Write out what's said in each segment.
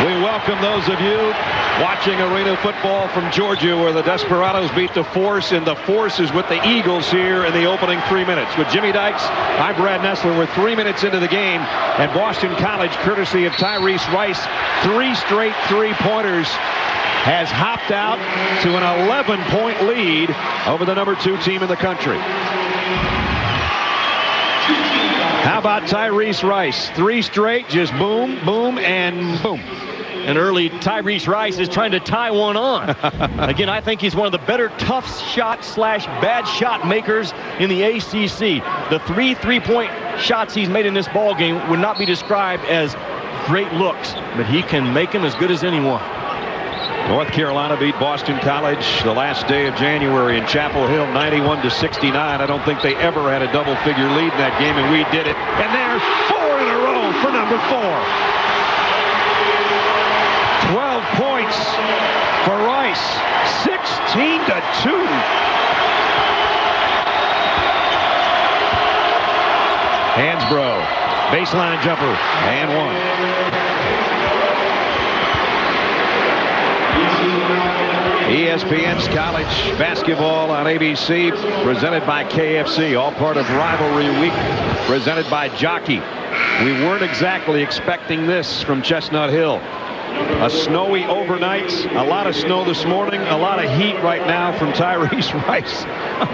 We welcome those of you watching arena football from Georgia, where the Desperados beat the Force, and the Force is with the Eagles here in the opening 3 minutes. With Jimmy Dykes, I'm Brad Nessler. We're 3 minutes into the game, and Boston College, courtesy of Tyrese Rice, 3 straight three-pointers, has hopped out to an 11-point lead over the number 2 team in the country. How about Tyrese Rice? 3 straight, just boom, boom, and boom. And early Tyrese Rice is trying to tie one on. Again, I think he's one of the better tough shot / bad shot makers in the ACC. The 3 3-point shots he's made in this ball game would not be described as great looks, but he can make them as good as anyone. North Carolina beat Boston College the last day of January in Chapel Hill, 91-69. I don't think they ever had a double-figure lead in that game, and we did it. And there's 4 in a row for number 4. 12 points for Rice, 16-2. Hansbrough, baseline jumper, and 1. ESPN's college basketball on ABC, presented by KFC, all part of Rivalry Week, presented by Jockey. We weren't exactly expecting this from Chestnut Hill. A snowy overnight, a lot of snow this morning, a lot of heat right now from Tyrese Rice.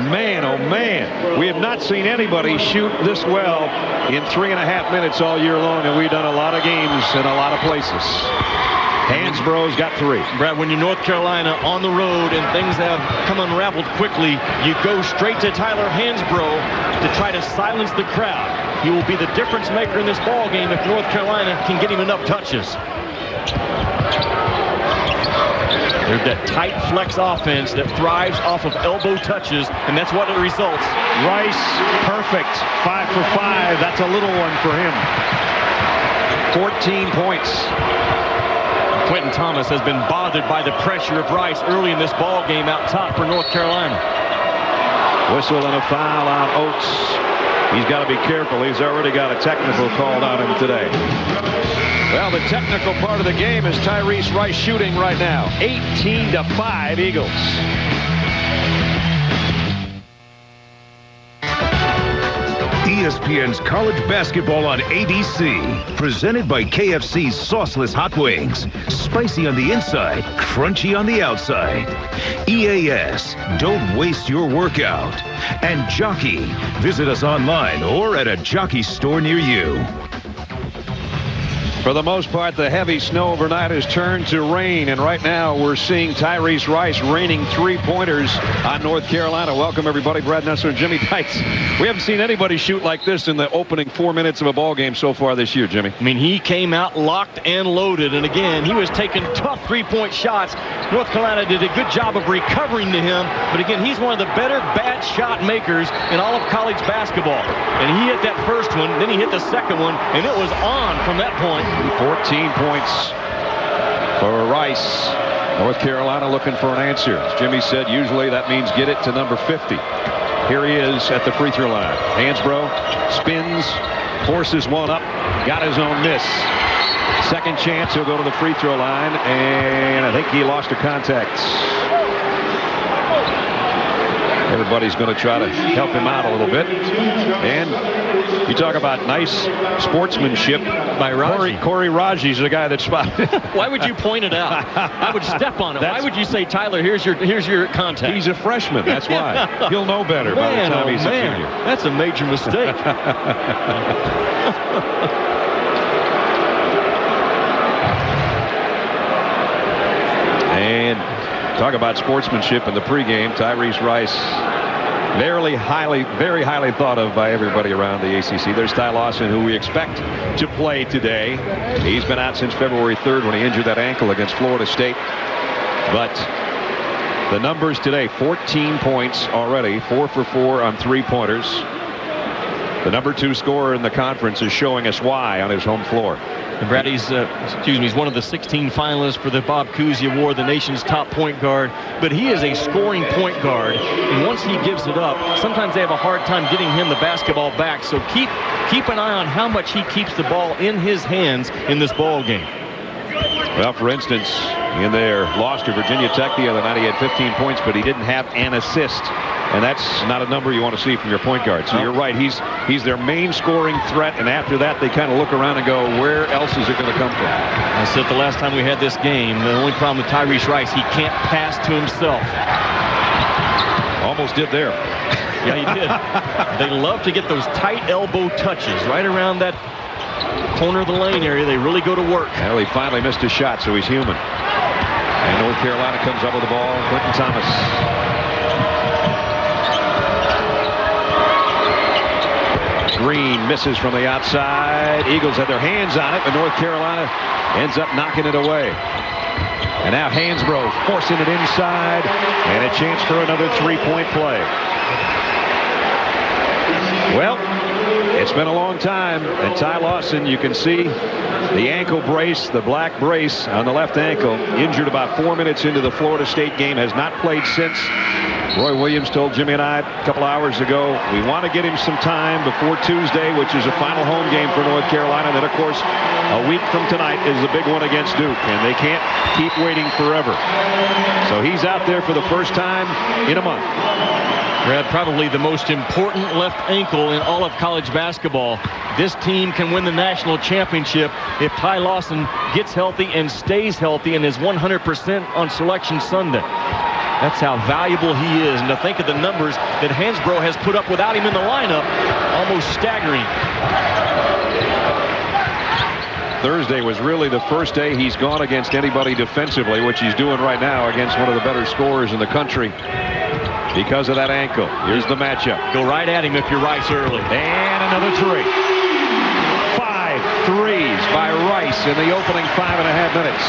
Man, oh man, we have not seen anybody shoot this well in 3.5 minutes all year long, and we've done a lot of games in a lot of places. Hansbrough's got 3. Brad, when you're North Carolina on the road and things have come unraveled quickly, you go straight to Tyler Hansbrough to try to silence the crowd. He will be the difference maker in this ball game if North Carolina can get him enough touches. There's that tight flex offense that thrives off of elbow touches, and that's what it results. Rice, perfect. 5 for 5. That's a little one for him. 14 points. Quentin Thomas has been bothered by the pressure of Rice early in this ball game out top for North Carolina. Whistle and a foul on Oates. He's got to be careful. He's already got a technical called on him today. Well, the technical part of the game is Tyrese Rice shooting right now. 18-5 Eagles. ESPN's college basketball on ABC, presented by KFC's sauceless hot wings. Spicy on the inside, crunchy on the outside. EAS, don't waste your workout. And Jockey, visit us online or at a Jockey store near you. For the most part, the heavy snow overnight has turned to rain, and right now we're seeing Tyrese Rice raining 3-pointers on North Carolina. Welcome, everybody. Brad Nessler and Jimmy Dykes. We haven't seen anybody shoot like this in the opening 4 minutes of a ball game so far this year, Jimmy. I mean, he came out locked and loaded, and again, he was taking tough 3-point shots. North Carolina did a good job of recovering to him, but again, he's one of the better bad shot makers in all of college basketball. And he hit that first one, then he hit the second one, and it was on from that point. 14 points for Rice. North Carolina looking for an answer. As Jimmy said, usually that means get it to number 50. Here he is at the free throw line. Hansbrough spins, forces one up, got his own miss. Second chance, he'll go to the free throw line, and I think he lost a contact. Everybody's going to try to help him out a little bit. And you talk about nice sportsmanship by Raji. Corey Raji's the guy that spotted. Why would you point it out? I would step on it. Why would you say, Tyler, here's your contact? He's a freshman. That's why. He'll know better by the time he's a junior. That's a major mistake. And talk about sportsmanship in the pregame. Tyrese Rice, very highly thought of by everybody around the ACC. There's Ty Lawson, who we expect to play today. He's been out since February 3rd when he injured that ankle against Florida State. But the numbers today, 14 points already, 4 for 4 on 3-pointers. The number 2 scorer in the conference is showing us why on his home floor. And Brad, he's one of the 16 finalists for the Bob Cousy Award, the nation's top point guard. But he is a scoring point guard, and once he gives it up, sometimes they have a hard time getting him the basketball back. So keep an eye on how much he keeps the ball in his hands in this ball game. Well, for instance, in their loss to Virginia Tech the other night, he had 15 points, but he didn't have an assist. And that's not a number you want to see from your point guard. So you're right. He's their main scoring threat. And after that, they kind of look around and go, where else is it going to come from? I said the last time we had this game, the only problem with Tyrese Rice, he can't pass to himself. Almost did there. Yeah, he did. They love to get those tight elbow touches right around that corner of the lane area. They really go to work. Well, he finally missed a shot, so he's human. And North Carolina comes up with the ball. Clinton Thomas. Green misses from the outside. Eagles had their hands on it, but North Carolina ends up knocking it away. And now Hansbrough forcing it inside, and a chance for another three-point play. Well, it's been a long time, and Ty Lawson, you can see the ankle brace, the black brace on the left ankle, injured about 4 minutes into the Florida State game, has not played since. Roy Williams told Jimmy and I a couple hours ago, we want to get him some time before Tuesday, which is a final home game for North Carolina. Then, of course, a week from tonight is the big one against Duke, and they can't keep waiting forever. So he's out there for the first time in a month. Brad, probably the most important left ankle in all of college basketball. This team can win the national championship if Ty Lawson gets healthy and stays healthy and is 100% on Selection Sunday. That's how valuable he is. And to think of the numbers that Hansbrough has put up without him in the lineup, almost staggering. Thursday was really the first day he's gone against anybody defensively, which he's doing right now against one of the better scorers in the country because of that ankle. Here's the matchup. Go right at him if you're Rice early. And another three. 5 threes by Rice in the opening 5.5 minutes.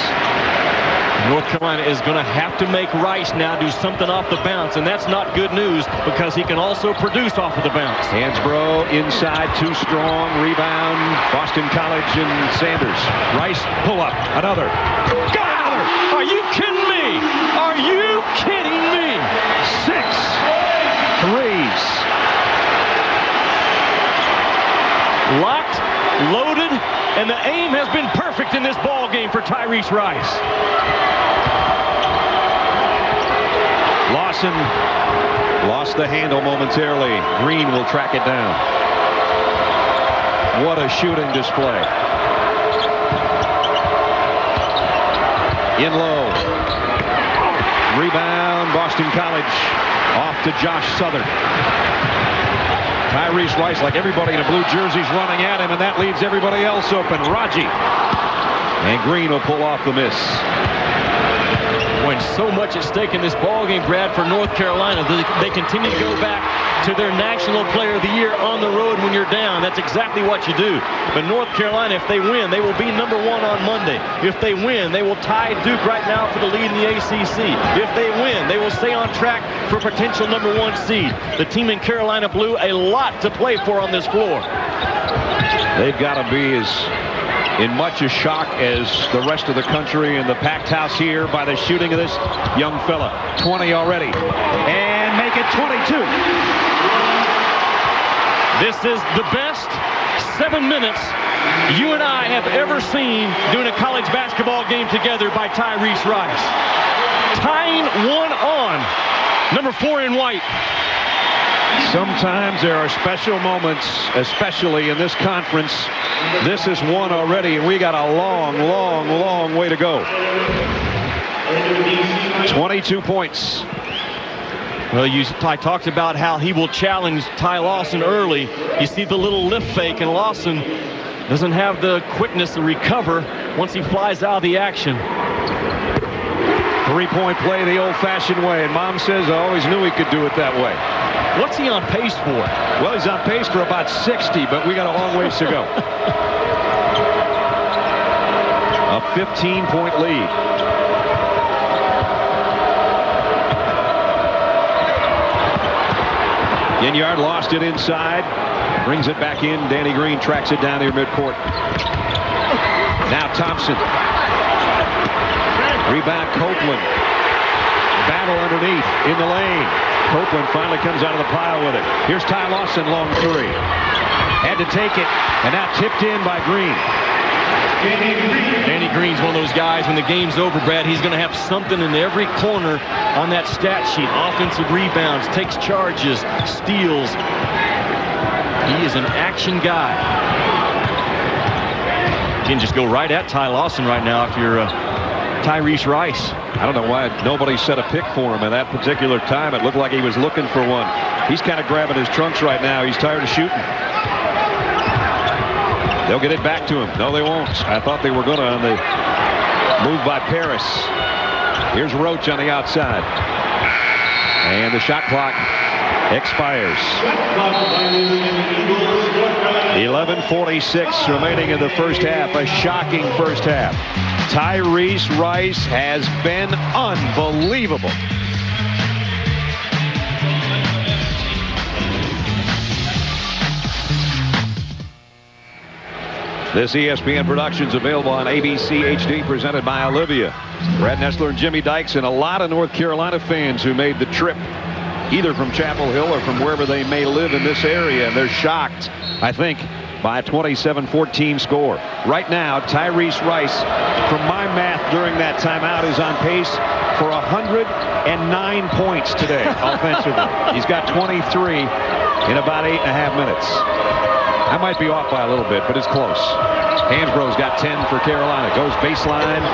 North Carolina is going to have to make Rice now do something off the bounce, and that's not good news because he can also produce off of the bounce. Hansbrough inside, too strong, rebound, Boston College and Sanders. Rice, pull up, another. Got another! Are you kidding me? Are you kidding me? 6 threes. Locked, loaded, and the aim has been perfect in this ball game for Tyrese Rice. Lawson lost the handle momentarily. Green will track it down. What a shooting display. In low. Rebound, Boston College. Off to Josh Southern. Tyrese Rice, like everybody in a blue jersey, is running at him, and that leaves everybody else open. Raji. And Green will pull off the miss. When so much at stake in this ball game, Brad, for North Carolina, they continue to go back to their National Player of the Year on the road when you're down. That's exactly what you do. But North Carolina, if they win, they will be #1 on Monday. If they win, they will tie Duke right now for the lead in the ACC. If they win, they will stay on track for potential #1 seed. The team in Carolina Blue, a lot to play for on this floor. They've got to be as in much a shock as the rest of the country and the packed house here by the shooting of this young fella. 20 already. And make it 22. This is the best 7 minutes you and I have ever seen doing a college basketball game together by Tyrese Rice. Tying one on. Number 4 in white. Sometimes there are special moments, especially in this conference. This is one already, and we got a long, long, long way to go. 22 points. Well, I talked about how he will challenge Ty Lawson early. You see the little lift fake, and Lawson doesn't have the quickness to recover once he flies out of the action. 3-point play the old-fashioned way, and Mom says I always knew he could do it that way. What's he on pace for? Well, he's on pace for about 60, but we got a long ways to go. A 15-point lead. Ginyard lost it inside. Brings it back in. Danny Green tracks it down near midcourt. Now Thompson. Rebound Copeland. Battle underneath in the lane. Copeland finally comes out of the pile with it. Here's Ty Lawson, long three. Had to take it, and now tipped in by Green. Danny Green's one of those guys, when the game's over, Brad, he's going to have something in every corner on that stat sheet. Offensive rebounds, takes charges, steals. He is an action guy. You can just go right at Ty Lawson right now if you're Tyrese Rice. I don't know why nobody set a pick for him at that particular time. It looked like he was looking for one. He's kind of grabbing his trunks right now. He's tired of shooting. They'll get it back to him. No, they won't. I thought they were going to on the move by Paris. Here's Roach on the outside. And the shot clock expires. 11:46 remaining in the first half. A shocking first half. Tyrese Rice has been unbelievable. This ESPN production is available on ABC HD, presented by Olivia. Brad Nessler and Jimmy Dykes, and a lot of North Carolina fans who made the trip either from Chapel Hill or from wherever they may live in this area, and they're shocked, I think, by a 27-14 score. Right now, Tyrese Rice, from my math during that timeout, is on pace for 109 points today offensively. He's got 23 in about 8.5 minutes. I might be off by a little bit, but it's close. Hansbrough's got 10 for Carolina. Goes baseline.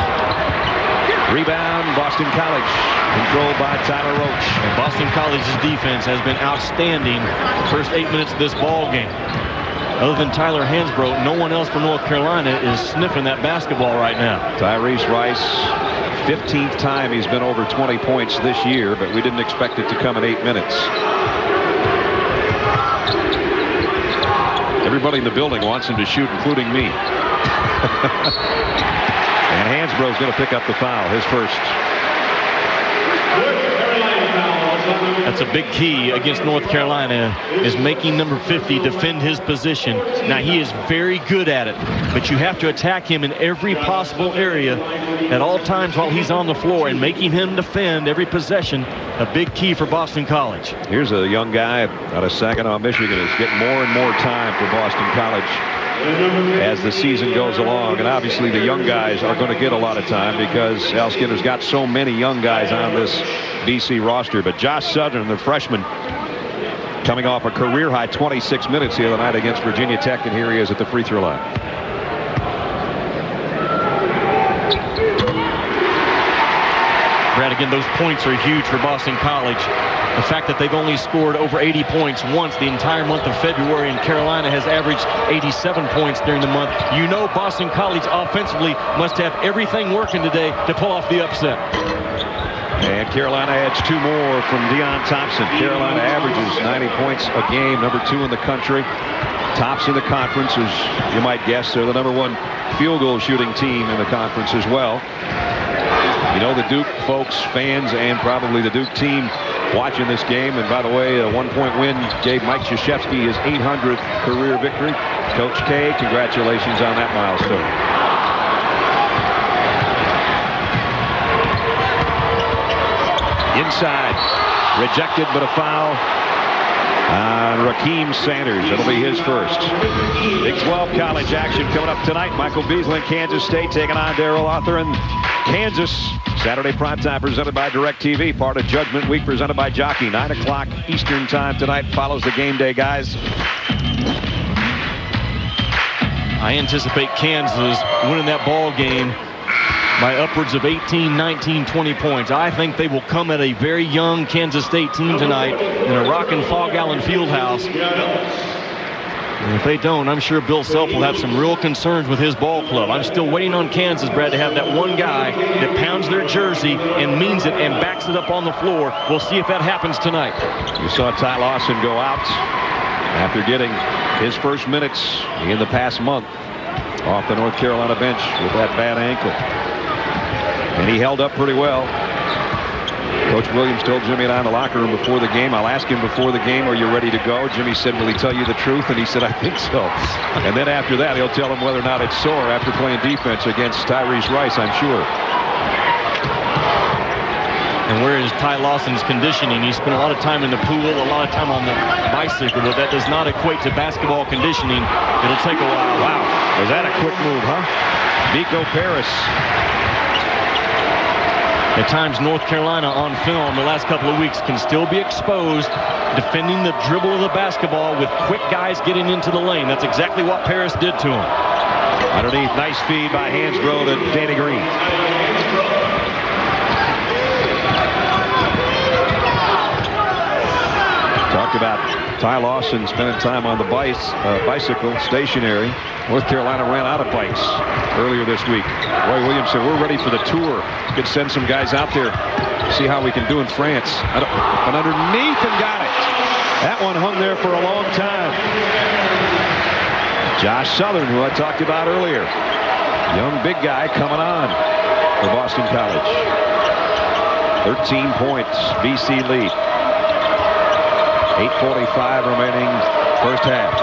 Rebound, Boston College. Controlled by Tyler Roach. And Boston College's defense has been outstanding the first 8 minutes of this ball game. Other than Tyler Hansbrough, no one else from North Carolina is sniffing that basketball right now. Tyrese Rice, 15th time he's been over 20 points this year, but we didn't expect it to come in 8 minutes. Everybody in the building wants him to shoot, including me. And Hansbrough's going to pick up the foul, his first. That's a big key against North Carolina, is making number 50 defend his position. Now, he is very good at it, but you have to attack him in every possible area at all times while he's on the floor, and making him defend every possession, a big key for Boston College. Here's a young guy out of Saginaw, Michigan, is getting more and more time for Boston College as the season goes along, and obviously the young guys are going to get a lot of time because Al Skinner's got so many young guys on this BC roster. But Josh Southern, the freshman, coming off a career-high 26 minutes the other night against Virginia Tech, and here he is at the free throw line. Brad, again, those points are huge for Boston College. The fact that they've only scored over 80 points once the entire month of February, and Carolina has averaged 87 points during the month. You know Boston College offensively must have everything working today to pull off the upset. And Carolina adds 2 more from Deion Thompson. Carolina averages 90 points a game, number 2 in the country. Tops in the conference, as you might guess. They're the number 1 field goal shooting team in the conference as well. You know, the Duke folks, fans, and probably the Duke team watching this game. And by the way, a 1-point win gave Mike Krzyzewski his 800th career victory. Coach K, congratulations on that milestone. Inside, rejected, but a foul on Raheem Sanders. It'll be his first. Big 12 college action coming up tonight. Michael Beasley and Kansas State taking on Darrell Arthur and Kansas. Saturday primetime presented by DirecTV, part of Judgment Week presented by Jockey. 9 o'clock Eastern time tonight follows the game day, guys. I anticipate Kansas winning that ball game by upwards of 18, 19, 20 points. I think they will come at a very young Kansas State team tonight in a rockin' Fog Allen Fieldhouse. And if they don't, I'm sure Bill Self will have some real concerns with his ball club. I'm still waiting on Kansas, Brad, to have that one guy that pounds their jersey and means it and backs it up on the floor. We'll see if that happens tonight. You saw Ty Lawson go out after getting his first minutes in the past month off the North Carolina bench with that bad ankle. And he held up pretty well. Coach Williams told Jimmy and I in the locker room before the game, I'll ask him before the game, are you ready to go? Jimmy said, will he tell you the truth? And he said, I think so. And then after that, he'll tell him whether or not it's sore after playing defense against Tyrese Rice, I'm sure. And where is Ty Lawson's conditioning? He spent a lot of time in the pool, a lot of time on the bicycle, but that does not equate to basketball conditioning. It'll take a while. Wow, was that a quick move, huh? Nico Paris. At times, North Carolina on film the last couple of weeks can still be exposed defending the dribble of the basketball with quick guys getting into the lane. That's exactly what Paris did to him. Underneath, nice feed by Hansbrough to Danny Green. Talked about Ty Lawson spending time on the bicycle, stationary. North Carolina ran out of bikes earlier this week. Roy Williams said, we're ready for the tour. Could send some guys out there, see how we can do in France. And underneath and got it. That one hung there for a long time. Josh Southern, who I talked about earlier. Young big guy coming on for Boston College. 13 points, BC lead. 8:45 remaining first half.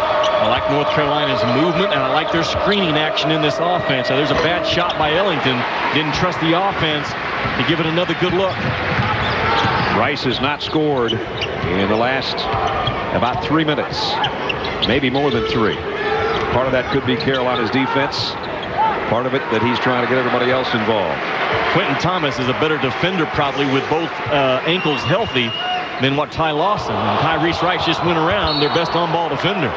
I like North Carolina's movement, and I like their screening action in this offense. So there's a bad shot by Ellington. Didn't trust the offense to give it another good look. Rice has not scored in the last about 3 minutes. Maybe more than 3. Part of that could be Carolina's defense. Part of it that he's trying to get everybody else involved. Quentin Thomas is a better defender probably with both ankles healthy than what Ty Lawson. And Tyrese Rice just went around their best on-ball defender.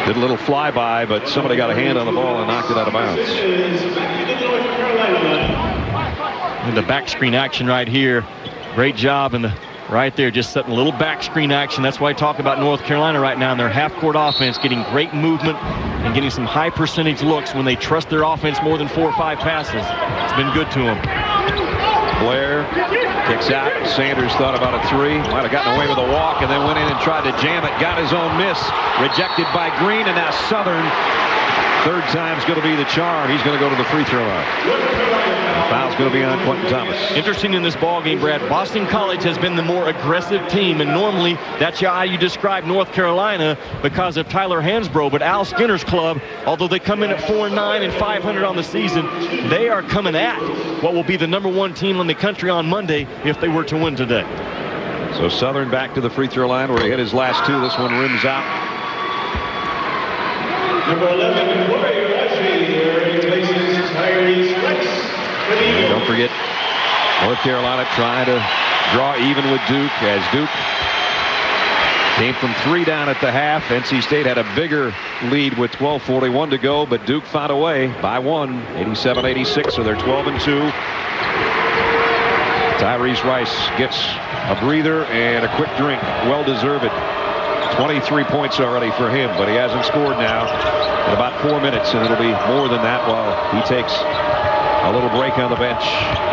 Did a little flyby, but somebody got a hand on the ball and knocked it out of bounds. And the back screen action right here. Great job in the right there, just setting a little back screen action. That's why I talk about North Carolina right now and their half-court offense, getting great movement and getting some high percentage looks when they trust their offense more than 4 or 5 passes. It's been good to them. Blair kicks out. Sanders thought about a 3. Might have gotten away with a walk and then went in and tried to jam it. Got his own miss. Rejected by Green, and now Southern. Third time's going to be the charm. He's going to go to the free throw line. Foul's going to be on Quentin Thomas. Interesting in this ball game, Brad. Boston College has been the more aggressive team, and normally that's how you describe North Carolina because of Tyler Hansbrough. But Al Skinner's club, although they come in at 4-9 and 500 on the season, they are coming at what will be the #1 team in the country on Monday if they were to win today. So Southern back to the free throw line where he hit his last 2. This one rims out. Number 11, Warrior replaces Tyrese Rice. Don't forget, North Carolina trying to draw even with Duke as Duke came from 3 down at the half. NC State had a bigger lead with 12:41 to go, but Duke found a way by 1, 87-86, so they're 12-2. Tyrese Rice gets a breather and a quick drink. Well-deserved. 23 points already for him, but he hasn't scored now in about 4 minutes, and it'll be more than that while he takes a little break on the bench.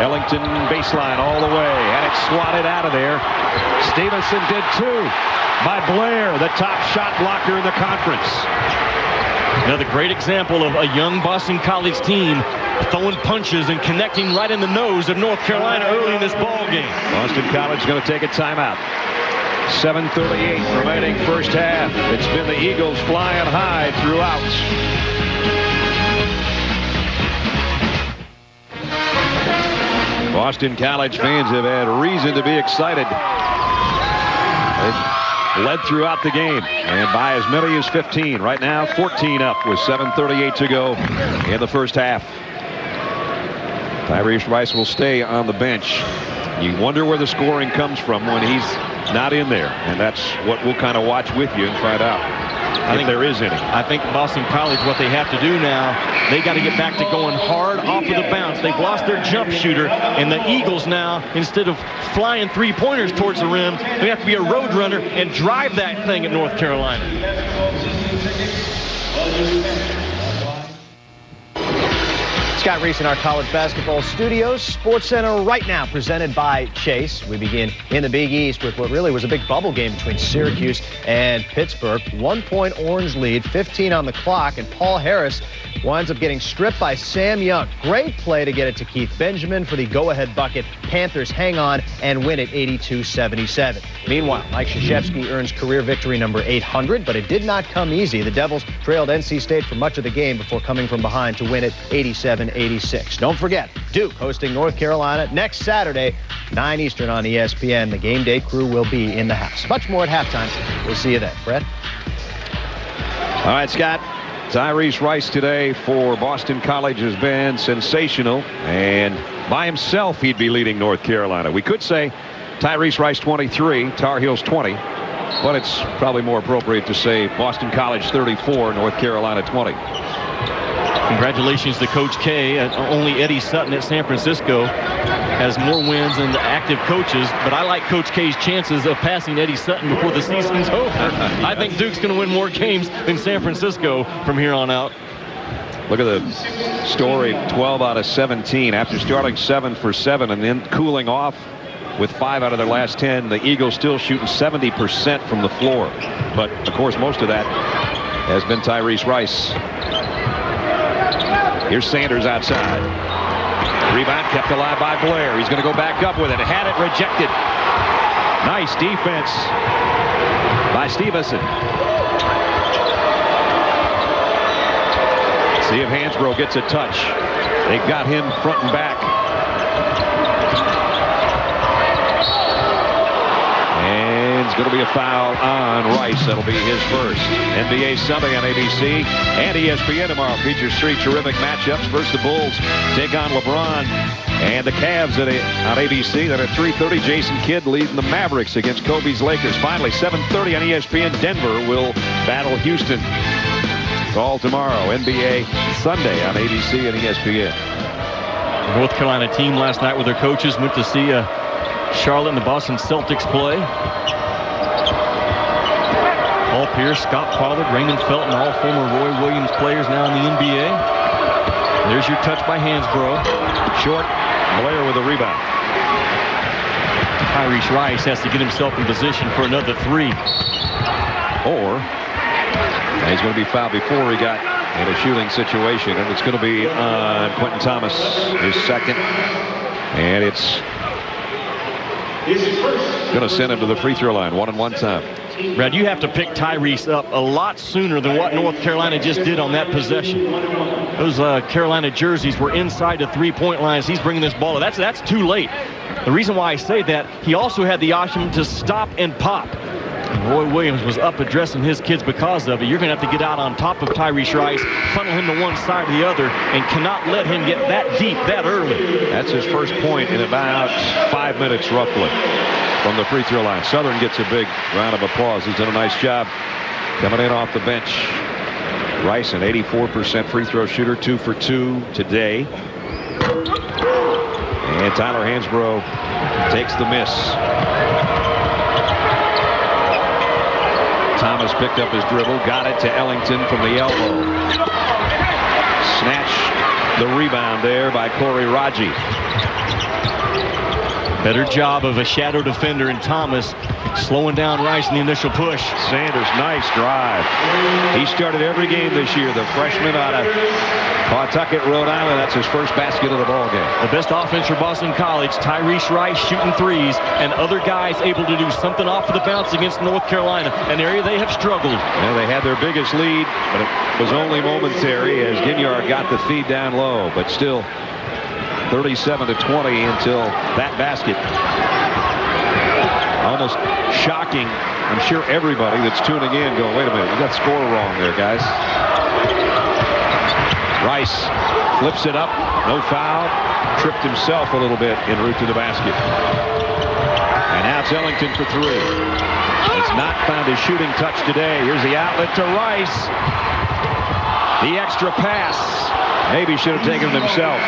Ellington baseline all the way, and it's swatted out of there. Stevenson did too by Blair, the top shot blocker in the conference. Another great example of a young Boston College team throwing punches and connecting right in the nose of North Carolina early in this ball game. Boston College is going to take a timeout. 7:38 remaining first half. It's been the Eagles flying high throughout. Boston College fans have had reason to be excited. They've led throughout the game and by as many as 15. Right now 14 up with 7:38 to go in the first half. Tyrese Rice will stay on the bench. You wonder where the scoring comes from when he's not in there, and that's what we'll kind of watch with you and find out if there is any. I think Boston College, what they have to do now, they got to get back to going hard off of the bounce. They've lost their jump shooter, and the Eagles now, instead of flying 3-pointers towards the rim, they have to be a road runner and drive that thing at North Carolina. Scott Reese in our college basketball studios. Sports Center right now presented by Chase. We begin in the Big East with what really was a big bubble game between Syracuse and Pittsburgh. 1-point Orange lead, 15 on the clock, and Paul Harris winds up getting stripped by Sam Young. Great play to get it to Keith Benjamin for the go-ahead bucket. Panthers hang on and win it 82-77. Meanwhile, Mike Krzyzewski earns career victory number 800, but it did not come easy. The Devils trailed NC State for much of the game before coming from behind to win it 87-86. Don't forget, Duke hosting North Carolina next Saturday, 9 Eastern on ESPN. The game day crew will be in the house. Much more at halftime. We'll see you then. Fred? All right, Scott. Tyrese Rice today for Boston College has been sensational, and by himself he'd be leading North Carolina. We could say Tyrese Rice 23, Tar Heels 20, but it's probably more appropriate to say Boston College 34, North Carolina 20. Congratulations to Coach K. Only Eddie Sutton at San Francisco has more wins than the active coaches, but I like Coach K's chances of passing Eddie Sutton before the season's over. I think Duke's going to win more games than San Francisco from here on out. Look at the story, 12 out of 17 after starting 7 for 7 and then cooling off with 5 out of their last 10. The Eagles still shooting 70% from the floor, but of course most of that has been Tyrese Rice. Here's Sanders outside. Rebound kept alive by Blair. He's going to go back up with it. Had it rejected. Nice defense by Stevenson. See if Hansbrough gets a touch. They've got him front and back. And it's going to be a foul on Rice. That'll be his first. NBA Sunday on ABC and ESPN tomorrow features 3 terrific matchups. First, the Bulls take on LeBron and the Cavs on ABC. Then at 3:30, Jason Kidd leading the Mavericks against Kobe's Lakers. Finally, 7:30 on ESPN, Denver will battle Houston. All tomorrow, NBA Sunday on ABC and ESPN. The North Carolina team last night with their coaches went to see Charlotte and the Boston Celtics play. Paul Pierce, Scott Pollard, Raymond Felton, all former Roy Williams players now in the NBA. There's your touch by Hansbrough. Short, Blair with a rebound. Tyrese Rice has to get himself in position for another 3. Or he's going to be fouled before he got in a shooting situation, and it's going to be on Quentin Thomas, his second, and it's going to send him to the free throw line 1-on-1 time. Brad, you have to pick Tyrese up a lot sooner than what North Carolina just did on that possession. Those Carolina jerseys were inside the 3-point lines. He's bringing this ball. That's too late. The reason why I say that, he also had the option to stop and pop. And Roy Williams was up addressing his kids because of it. You're going to have to get out on top of Tyrese Rice, funnel him to one side or the other, and cannot let him get that deep that early. That's his first point in about 5 minutes roughly from the free throw line. Southern gets a big round of applause. He's done a nice job coming in off the bench. Rice, an 84% free throw shooter, 2 for 2 today. And Tyler Hansbrough takes the miss. Thomas picked up his dribble, got it to Ellington from the elbow. Snatched the rebound there by Corey Raji. Better job of a shadow defender in Thomas, slowing down Rice in the initial push. Sanders, nice drive. He started every game this year. The freshman out of Pawtucket, Rhode Island. That's his first basket of the ball game. The best offense for Boston College. Tyrese Rice shooting threes, and other guys able to do something off of the bounce against North Carolina, an area they have struggled. Well, they had their biggest lead, but it was only momentary as Ginyard got the feed down low, but still 37-20 until that basket. Almost shocking. I'm sure everybody that's tuning in going, wait a minute, you got the score wrong there, guys. Rice flips it up, no foul, tripped himself a little bit en route to the basket. And now it's Ellington for 3. Has not found his shooting touch today. Here's the outlet to Rice. The extra pass. Maybe should have taken it himself.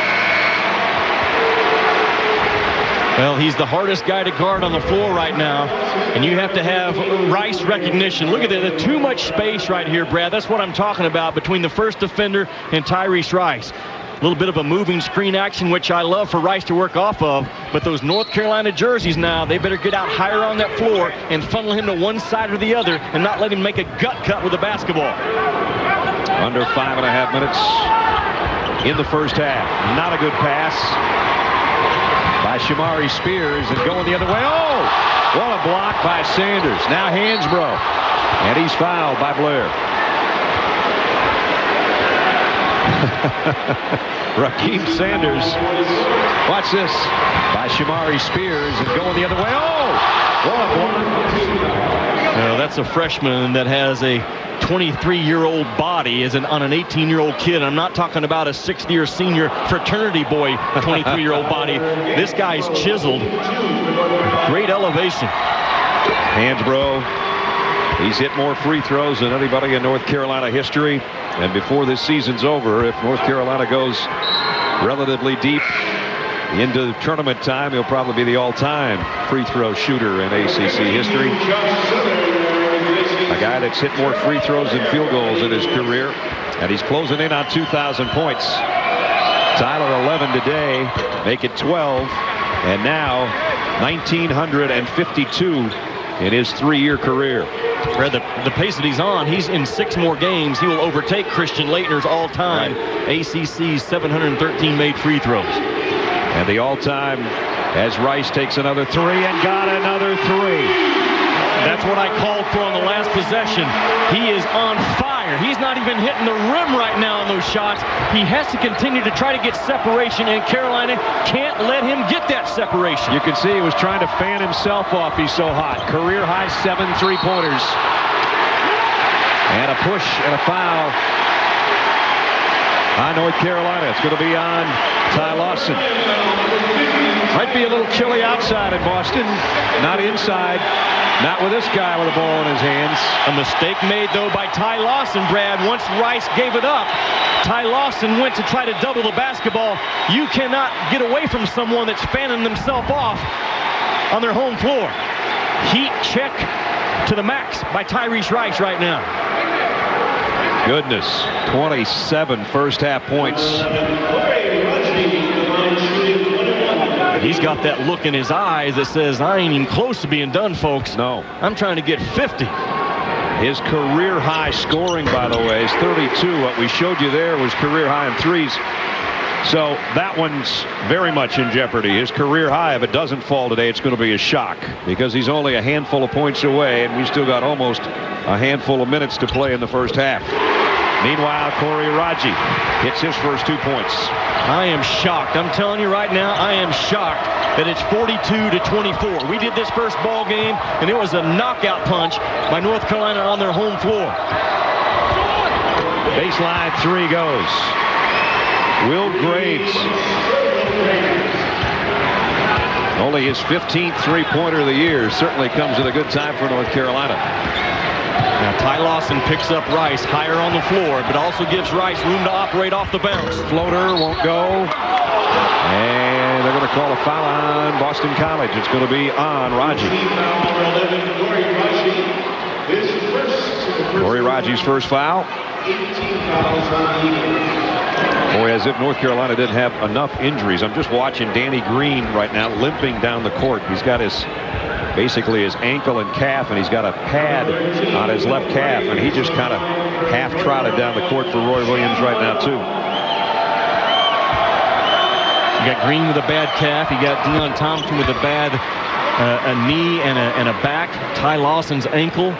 Well, he's the hardest guy to guard on the floor right now, and you have to have Rice recognition. Look at that, too much space right here, Brad. That's what I'm talking about between the first defender and Tyrese Rice. A little bit of a moving screen action, which I love for Rice to work off of, but those North Carolina jerseys now, they better get out higher on that floor and funnel him to one side or the other and not let him make a gut cut with the basketball. Under 5.5 minutes in the first half. Not a good pass by Shamari Spears, and going the other way. Oh, what a block by Sanders. Now Hansbrough, and he's fouled by Blair. Raheem Sanders, watch this, by Shamari Spears, and going the other way. Oh, what a block. That's a freshman that has a 23-year-old body on an 18-year-old kid. I'm not talking about a 6th-year senior fraternity boy 23-year-old body. This guy's chiseled. Great elevation. Hansbrough, he's hit more free throws than anybody in North Carolina history. And before this season's over, if North Carolina goes relatively deep into tournament time, he'll probably be the all-time free throw shooter in ACC history. A guy that's hit more free throws than field goals in his career, and he's closing in on 2,000 points. Tyler 11 today, make it 12, and now 1,952 in his 3-year career. Fred, the pace that he's on, he's in 6 more games. He will overtake Christian Laettner's all-time ACC's 713 made free throws. And the all-time as Rice takes another 3 and got another 3. That's what I called for on the last possession. He is on fire. He's not even hitting the rim right now on those shots. He has to continue to try to get separation, and Carolina can't let him get that separation. You can see he was trying to fan himself off. He's so hot. Career high 7 3-pointers. And a push and a foul on North Carolina. It's going to be on Ty Lawson. Might be a little chilly outside in Boston. Not inside. Not with this guy with a ball in his hands. A mistake made, though, by Ty Lawson, Brad. Once Rice gave it up, Ty Lawson went to try to double the basketball. You cannot get away from someone that's fanning themselves off on their home floor. Heat check to the max by Tyrese Rice right now. Goodness, 27 first-half points. He's got that look in his eyes that says, I ain't even close to being done, folks. No. I'm trying to get 50. His career high scoring, by the way, is 32. What we showed you there was career high in threes. So that one's very much in jeopardy. His career high, if it doesn't fall today, it's going to be a shock because he's only a handful of points away, and we still got almost a handful of minutes to play in the first half. Meanwhile, Corey Raji hits his first 2 points. I am shocked. I'm telling you right now, I am shocked that it's 42-24. We did this first ball game, and it was a knockout punch by North Carolina on their home floor. Baseline 3 goes. Will Graves. Only his 15th three-pointer of the year. Certainly comes at a good time for North Carolina. Now Ty Lawson picks up Rice higher on the floor, but also gives Rice room to operate off the bounce. Floater won't go. And they're going to call a foul on Boston College. It's going to be on Raji. Corey Raji's first foul. Boy, as if North Carolina didn't have enough injuries. I'm just watching Danny Green right now limping down the court. He's got basically his ankle and calf, and he's got a pad on his left calf, and he just kind of half trotted down the court for Roy Williams right now too. You got Green with a bad calf. You got Deion Thompson with a bad a knee and a back. Ty Lawson's ankle.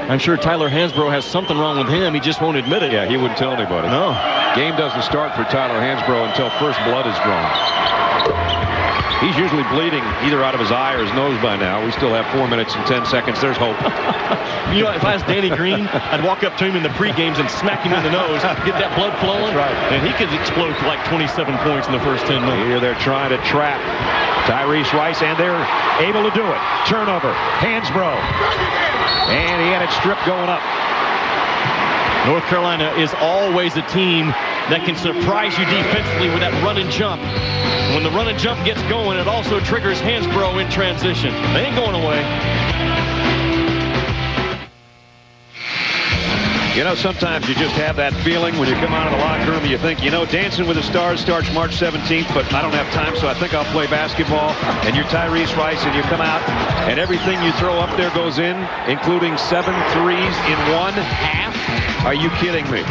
I'm sure Tyler Hansbrough has something wrong with him. He just won't admit it. Yeah, he wouldn't tell anybody. No. Game doesn't start for Tyler Hansbrough until first blood is drawn. He's usually bleeding either out of his eye or his nose by now. We still have 4 minutes and 10 seconds. There's hope. You know, if I was Danny Green, I'd walk up to him in the pre-games and smack him in the nose, get that blood flowing. That's right. And he could explode for like 27 points in the first 10 minutes. Here they're trying to trap Tyrese Rice, and they're able to do it. Turnover. Hansbrough. And he had it stripped going up. North Carolina is always a team that can surprise you defensively with that run and jump. When the run and jump gets going, it also triggers Hansbrough in transition. They ain't going away. You know, sometimes you just have that feeling when you come out of the locker room and you think, you know, Dancing with the Stars starts March 17th, but I don't have time, so I think I'll play basketball. And you're Tyrese Rice, and you come out, and everything you throw up there goes in, including 7 threes in 1 half. Are you kidding me?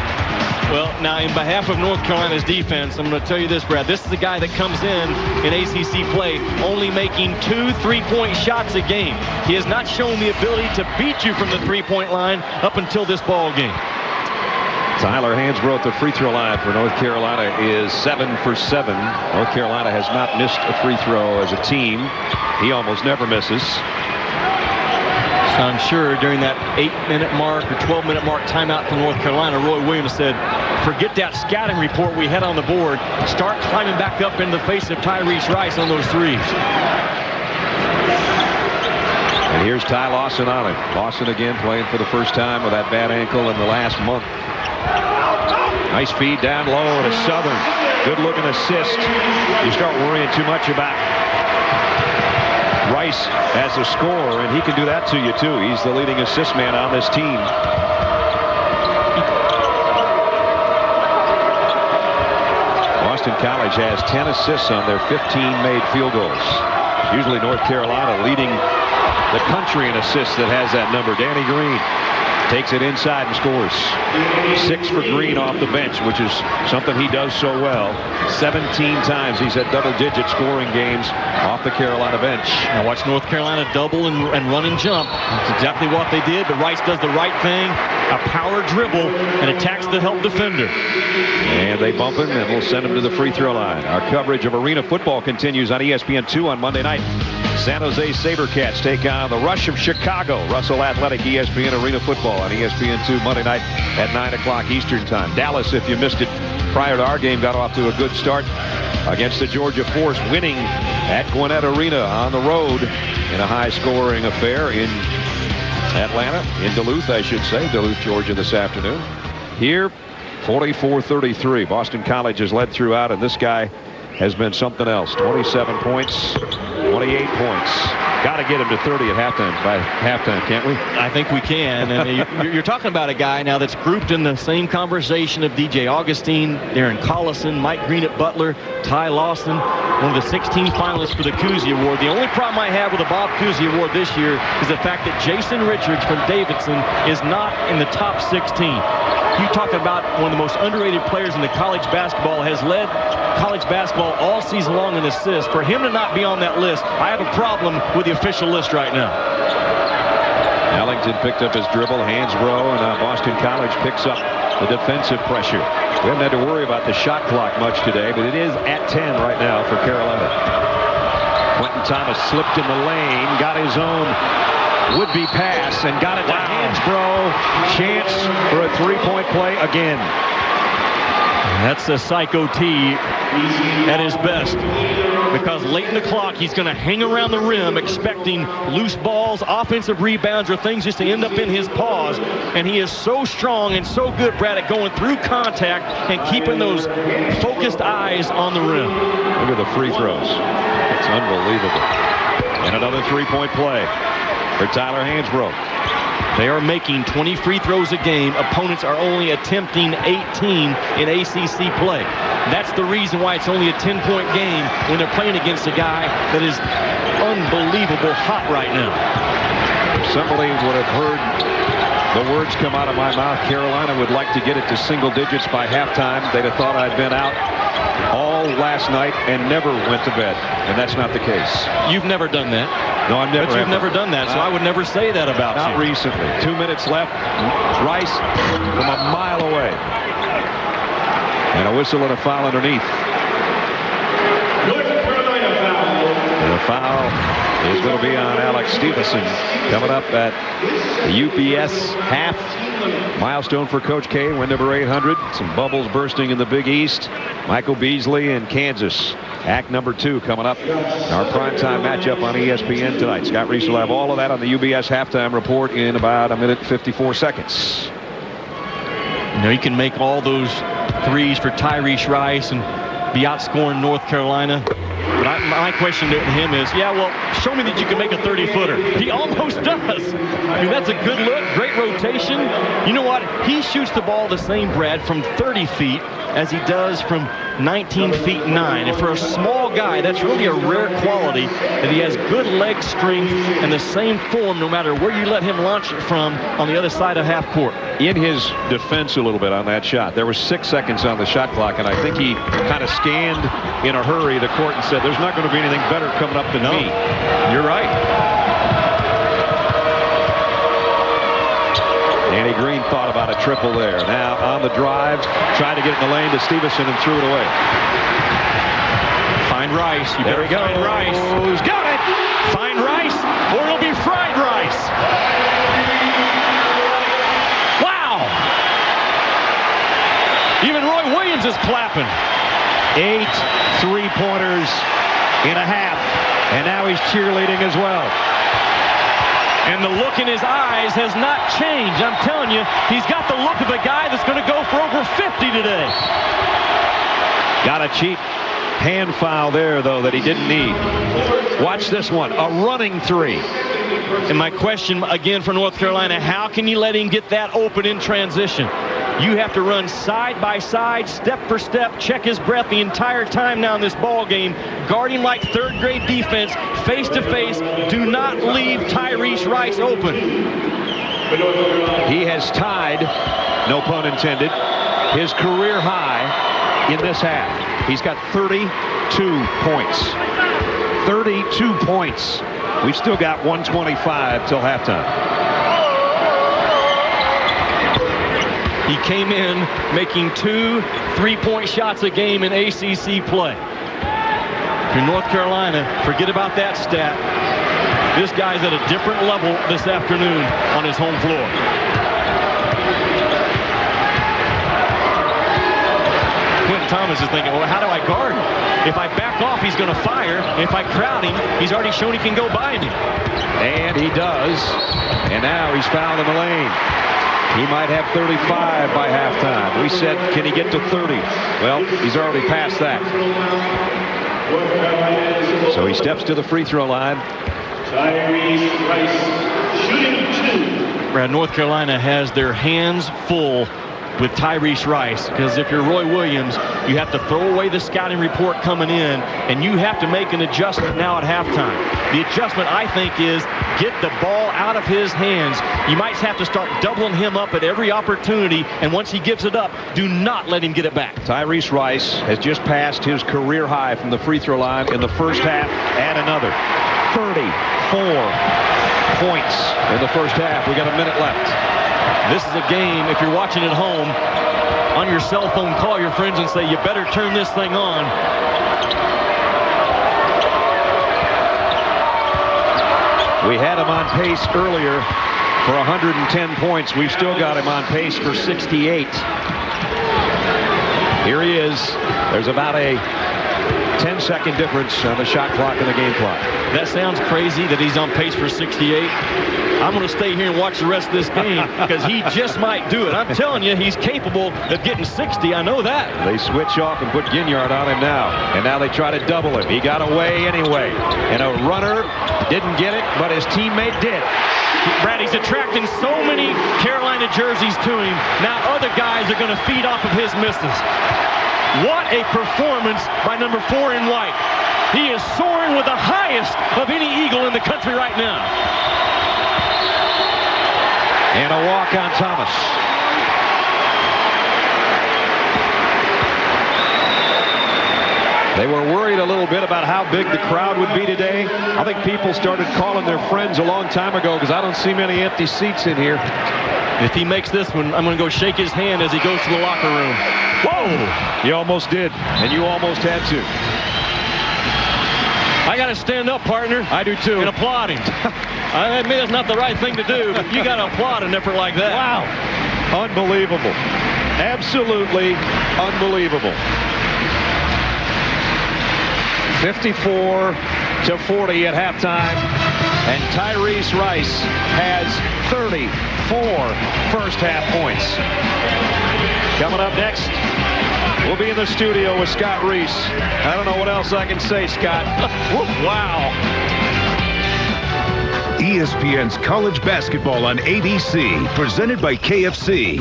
Well, now, in behalf of North Carolina's defense, I'm going to tell you this, Brad. This is the guy that comes in ACC play only making 2 3-point shots a game. He has not shown the ability to beat you from the 3-point line up until this ball game. Tyler Hansbrough at the free throw line for North Carolina is 7 for 7. North Carolina has not missed a free throw as a team. He almost never misses. So I'm sure during that 8-minute mark or 12-minute mark timeout from North Carolina, Roy Williams said, forget that scouting report we had on the board. Start climbing back up in the face of Tyrese Rice on those threes. And here's Ty Lawson on him. Lawson again playing for the first time with that bad ankle in the last month. Nice feed down low to Southern. Good looking assist. You start worrying too much about Rice as a scorer, and he can do that to you too. He's the leading assist man on this team. Boston College has 10 assists on their 15 made field goals. Usually North Carolina leading the country in assists that has that number. Danny Green takes it inside and scores. 6 for Green off the bench, which is something he does so well. 17 times he's had double-digit scoring games off the Carolina bench. Now watch North Carolina double and run and jump. That's exactly what they did, but Rice does the right thing. A power dribble and attacks the help defender. And they bump him, and we'll send him to the free throw line. Our coverage of arena football continues on ESPN2 on Monday night. San Jose SaberCats take on the Rush of Chicago. Russell Athletic, ESPN Arena Football on ESPN2 Monday night at 9 o'clock Eastern Time. Dallas, if you missed it prior to our game, got off to a good start against the Georgia Force, winning at Gwinnett Arena on the road in a high-scoring affair in Atlanta, in Duluth, I should say. Duluth, Georgia this afternoon. Here, 44-33. Boston College has led throughout, and this guy has been something else. 27 points, 28 points. Got to get him to 30 at halftime, by halftime, can't we? I think we can. And you're talking about a guy now that's grouped in the same conversation of DJ Augustine, Darren Collison, Mike Green at Butler, Ty Lawson, one of the 16 finalists for the Cousy Award. The only problem I have with the Bob Cousy Award this year is the fact that Jason Richards from Davidson is not in the top 16. You talk about one of the most underrated players in the college basketball, has led college basketball all season long in assists. For him to not be on that list, I have a problem with the official list right now. Ellington picked up his dribble, Hansbrough, and Boston College picks up the defensive pressure. We haven't had to worry about the shot clock much today, but it is at 10 right now for Carolina. Quentin Thomas slipped in the lane, got his own would-be pass, and got it to Hansbrough. Chance for a three-point play again. That's a Psycho T at his best, because late in the clock he's going to hang around the rim expecting loose balls, offensive rebounds, or things just to end up in his paws. And he is so strong and so good, Brad, at going through contact and keeping those focused eyes on the rim. Look at the free throws. It's unbelievable. And another three-point play for Tyler Hansbrough. They are making 20 free throws a game. Opponents are only attempting 18 in ACC play. That's the reason why it's only a 10-point game when they're playing against a guy that is unbelievable hot right now. If somebody would have heard the words come out of my mouth, Carolina would like to get it to single digits by halftime, they'd have thought I'd been out all last night and never went to bed. And that's not the case. You've never done that. No, I've never. But you've never done that, so I would never say that about you. Not recently. 2 minutes left. Rice from a mile away. And a whistle and a foul underneath. North Carolina foul. And the foul is going to be on Alex Stevenson. Coming up at the UPS half milestone for Coach K, win number 800. Some bubbles bursting in the Big East. Michael Beasley and Kansas. Act number 2 coming up. Our primetime matchup on ESPN tonight. Scott Reese will have all of that on the UBS halftime report in about a minute 54 seconds. You know, you can make all those threes for Tyrese Rice and be outscoring North Carolina. But my question to him is, yeah, well, show me that you can make a 30-footer. He almost does. I mean, that's a good look, great rotation. You know what? He shoots the ball the same, Brad, from 30 feet as he does from 19 feet 9. And for a small guy, that's really a rare quality, that he has good leg strength and the same form no matter where you let him launch it from on the other side of half court. In his defense a little bit on that shot, there was 6 seconds on the shot clock, and I think he kind of scanned in a hurry the court and said, there's not going to be anything better coming up than me. You're right. Danny Green thought about a triple there. Now on the drive, tried to get it in the lane to Stevenson and threw it away. Find Rice. You There better he goes. find Rice. Got it! Find Rice, or it'll be fried rice. was clapping. 8 3-pointers in a half, and now he's cheerleading as well. And the look in his eyes has not changed. I'm telling you, he's got the look of a guy that's going to go for over 50 today. Got a cheap hand foul there, though, that he didn't need. Watch this one, a running 3. And my question again for North Carolina, how can you let him get that open in transition? You have to run side by side, step for step, check his breath the entire time now in this ball game. Guard him like third-grade defense, face to face. Do not leave Tyrese Rice open. He has tied, no pun intended, his career high in this half. He's got 32 points. 32 points. We've still got 1:25 till halftime. He came in making 2 3-point shots a game in ACC play. If you're North Carolina, forget about that stat. This guy's at a different level this afternoon on his home floor. Quentin Thomas is thinking, well, how do I guard him? If I back off, he's going to fire. If I crowd him, he's already shown he can go by me. And he does. And now he's fouled in the lane. He might have 35 by halftime. We said, can he get to 30? Well, he's already past that. So he steps to the free throw line. Tyrese Rice shooting 2. Brad, North Carolina has their hands full with Tyrese Rice, because if you're Roy Williams, you have to throw away the scouting report coming in, and you have to make an adjustment now at halftime. The adjustment, I think, is get the ball out of his hands. You might have to start doubling him up at every opportunity, and once he gives it up, do not let him get it back. Tyrese Rice has just passed his career high from the free throw line in the first half, and another 34 points in the first half. We got a minute left. This is a game, if you're watching at home, on your cell phone, call your friends and say, you better turn this thing on. We had him on pace earlier for 110 points. We've still got him on pace for 68. Here he is. There's about a 10-second difference on the shot clock and the game clock. That sounds crazy that he's on pace for 68. I'm going to stay here and watch the rest of this game because he just might do it. I'm telling you, he's capable of getting 60. I know that. They switch off and put Ginyard on him now. And now they try to double him. He got away anyway. And a runner didn't get it, but his teammate did. Brad, he's attracting so many Carolina jerseys to him. Now other guys are going to feed off of his misses. What a performance by number 4 in white. He is soaring with the highest of any Eagle in the country right now. And a walk on Thomas. They were worried a little bit about how big the crowd would be today. I think people started calling their friends a long time ago because I don't see many empty seats in here. If he makes this one, I'm going to go shake his hand as he goes to the locker room. Whoa! You almost did, and you almost had to. I got to stand up, partner. I do too. And applaud him. I admit it's not the right thing to do, but you got to applaud an effort like that. Wow. Unbelievable. Absolutely unbelievable. 54-40 at halftime, and Tyrese Rice has 34 first half points. Coming up next, we'll be in the studio with Scott Reese. I don't know what else I can say, Scott. Wow. ESPN's College Basketball on ABC, presented by KFC.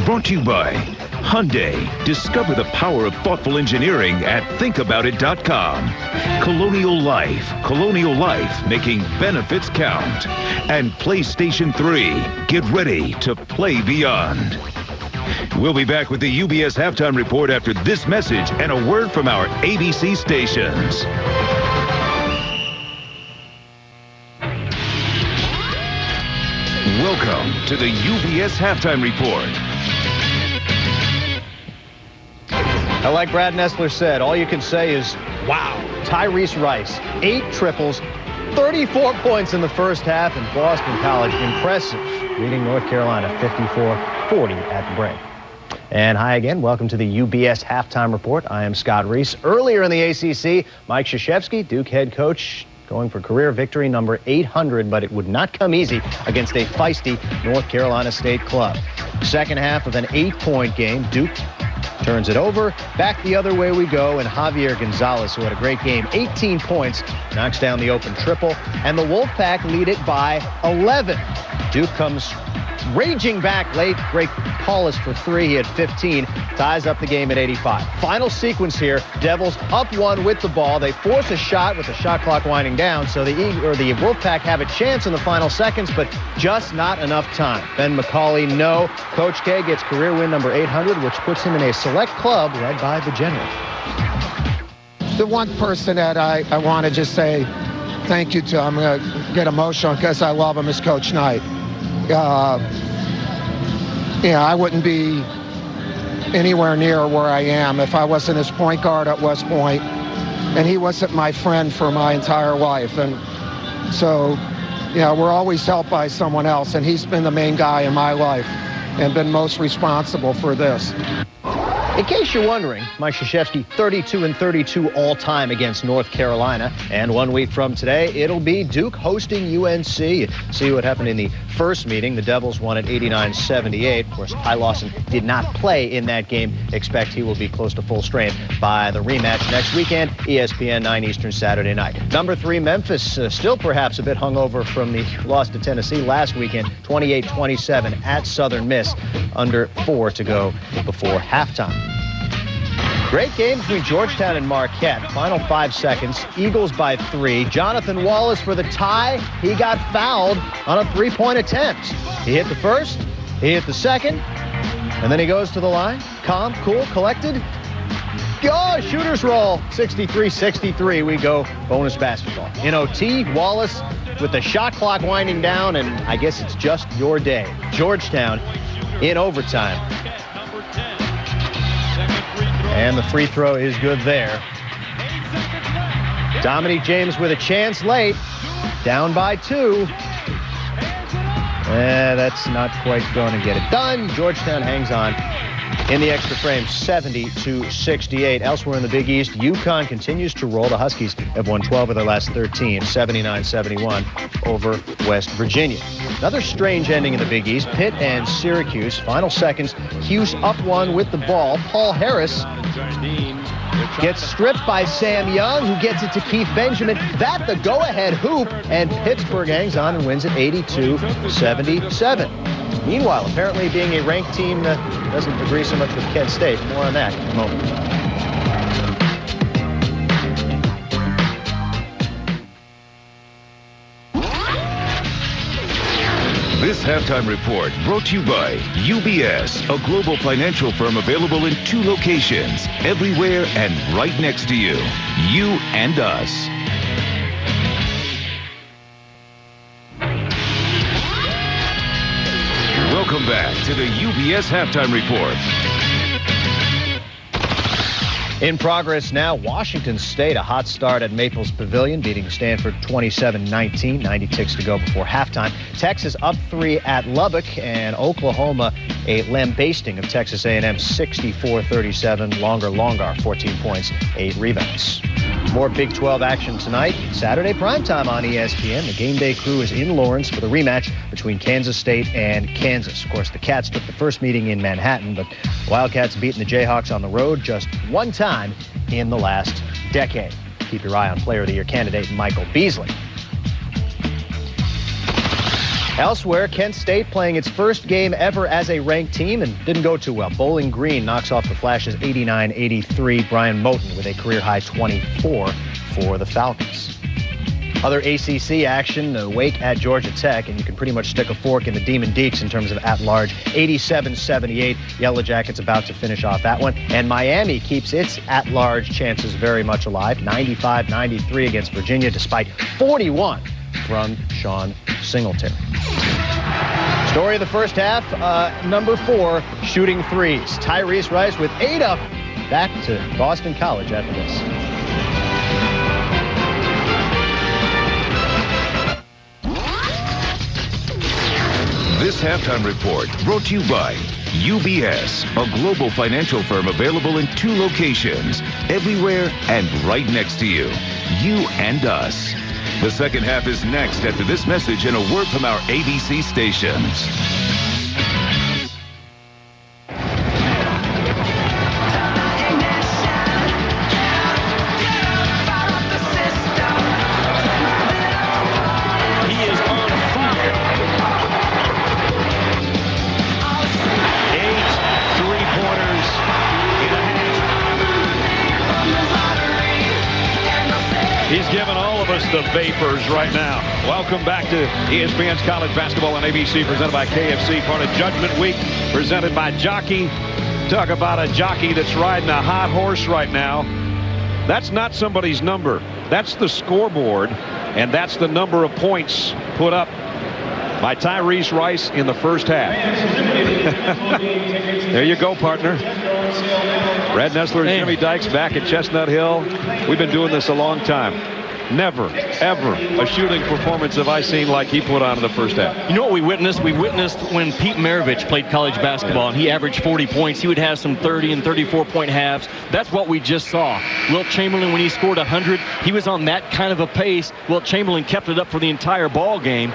Brought to you by Hyundai. Discover the power of thoughtful engineering at thinkaboutit.com. Colonial Life, making benefits count. And PlayStation 3, get ready to play beyond. We'll be back with the UBS Halftime Report after this message and a word from our ABC stations. Welcome to the UBS Halftime Report. Like Brad Nessler said, all you can say is, wow. Tyrese Rice, 8 triples, 34 points in the first half, and Boston College impressive, leading North Carolina 54-40 at the break. And hi again. Welcome to the UBS Halftime Report. I am Scott Reese. Earlier in the ACC, Mike Krzyzewski, Duke head coach, going for career victory number 800, but it would not come easy against a feisty North Carolina State club. Second half of an 8-point game, Duke turns it over. Back the other way we go, and Javier Gonzalez, who had a great game, 18 points, knocks down the open triple, and the Wolfpack lead it by 11. Duke comes raging back late. Great Paulus for 3. He had 15. Ties up the game at 85. Final sequence here. Devils up 1 with the ball. They force a shot with the shot clock winding down, so the Wolfpack have a chance in the final seconds, but just not enough time. Ben McCauley, no. Coach K gets career win number 800, which puts him in a select club led by the General. The one person that I want to just say thank you to, I'm going to get emotional because I love him, is Coach Knight. I wouldn't be anywhere near where I am if I wasn't his point guard at West Point, and he wasn't my friend for my entire life. And so, we're always helped by someone else, and he's been the main guy in my life and been most responsible for this. In case you're wondering, Mike Krzyzewski 32-32 all-time against North Carolina. And 1 week from today, it'll be Duke hosting UNC. See what happened in the first meeting. The Devils won at 89-78. Of course, Ty Lawson did not play in that game. Expect he will be close to full strength by the rematch next weekend, ESPN 9 Eastern Saturday night. Number 3, Memphis, still perhaps a bit hungover from the loss to Tennessee last weekend, 28-27 at Southern Miss. Under 4 to go before halftime. Great game between Georgetown and Marquette. Final 5 seconds. Eagles by 3. Jonathan Wallace for the tie. He got fouled on a 3-point attempt. He hit the first, he hit the second, and then he goes to the line. Calm, cool, collected. Oh, shooter's roll. 63-63. We go bonus basketball. In OT, Wallace with the shot clock winding down, and I guess it's just your day. Georgetown in overtime. And the free throw is good there. Dominique James with a chance late. Down by 2. That's not quite going to get it done. Georgetown hangs on in the extra frame, 70-68. Elsewhere in the Big East, UConn continues to roll. The Huskies have won 12 of their last 13, 79-71 over West Virginia. Another strange ending in the Big East. Pitt and Syracuse. Final seconds. Hughes up 1 with the ball. Paul Harris gets stripped by Sam Young, who gets it to Keith Benjamin. That the go-ahead hoop, and Pittsburgh hangs on and wins it 82-77. Meanwhile, apparently being a ranked team doesn't agree so much with Kent State. More on that in a moment. This halftime report brought to you by UBS, a global financial firm available in 2 locations, everywhere and right next to you. You and us. Welcome back to the UBS Halftime Report. In progress now, Washington State, a hot start at Maples Pavilion, beating Stanford 27-19, 90 ticks to go before halftime. Texas up 3 at Lubbock, and Oklahoma a lambasting of Texas A&M 64-37. Longar, 14 points, 8 rebounds. More Big 12 action tonight. Saturday primetime on ESPN. The game day crew is in Lawrence for the rematch between Kansas State and Kansas. Of course, the Cats took the first meeting in Manhattan, but the Wildcats beating the Jayhawks on the road just one time in the last decade. Keep your eye on Player of the Year candidate Michael Beasley. Elsewhere, Kent State playing its first game ever as a ranked team and didn't go too well. Bowling Green knocks off the Flashes 89-83. Brian Moten with a career-high 24 for the Falcons. Other ACC action, Wake at Georgia Tech, and you can pretty much stick a fork in the Demon Deacs in terms of at-large. 87-78. Yellow Jackets about to finish off that one. And Miami keeps its at-large chances very much alive. 95-93 against Virginia, despite 41 from Sean Singletary. Story of the first half, number 4, shooting threes. Tyrese Rice with 8 up. Back to Boston College after this. This halftime report brought to you by UBS, a global financial firm available in 2 locations, everywhere and right next to you. You and us. The second half is next after this message and a word from our ABC stations. He's given all of us the vapors right now. Welcome back to ESPN's College Basketball on ABC, presented by KFC, part of Judgment Week, presented by Jockey. Talk about a jockey that's riding a hot horse right now. That's not somebody's number. That's the scoreboard, and that's the number of points put up by Tyrese Rice in the first half. There you go, partner. Brad Nessler and Jimmy Dykes back at Chestnut Hill. We've been doing this a long time. Never, ever a shooting performance have I seen like he put on in the first half. You know what we witnessed? We witnessed when Pete Maravich played college basketball and he averaged 40 points. He would have some 30 and 34-point halves. That's what we just saw. Wilt Chamberlain, when he scored 100, he was on that kind of a pace. Wilt Chamberlain kept it up for the entire ball game.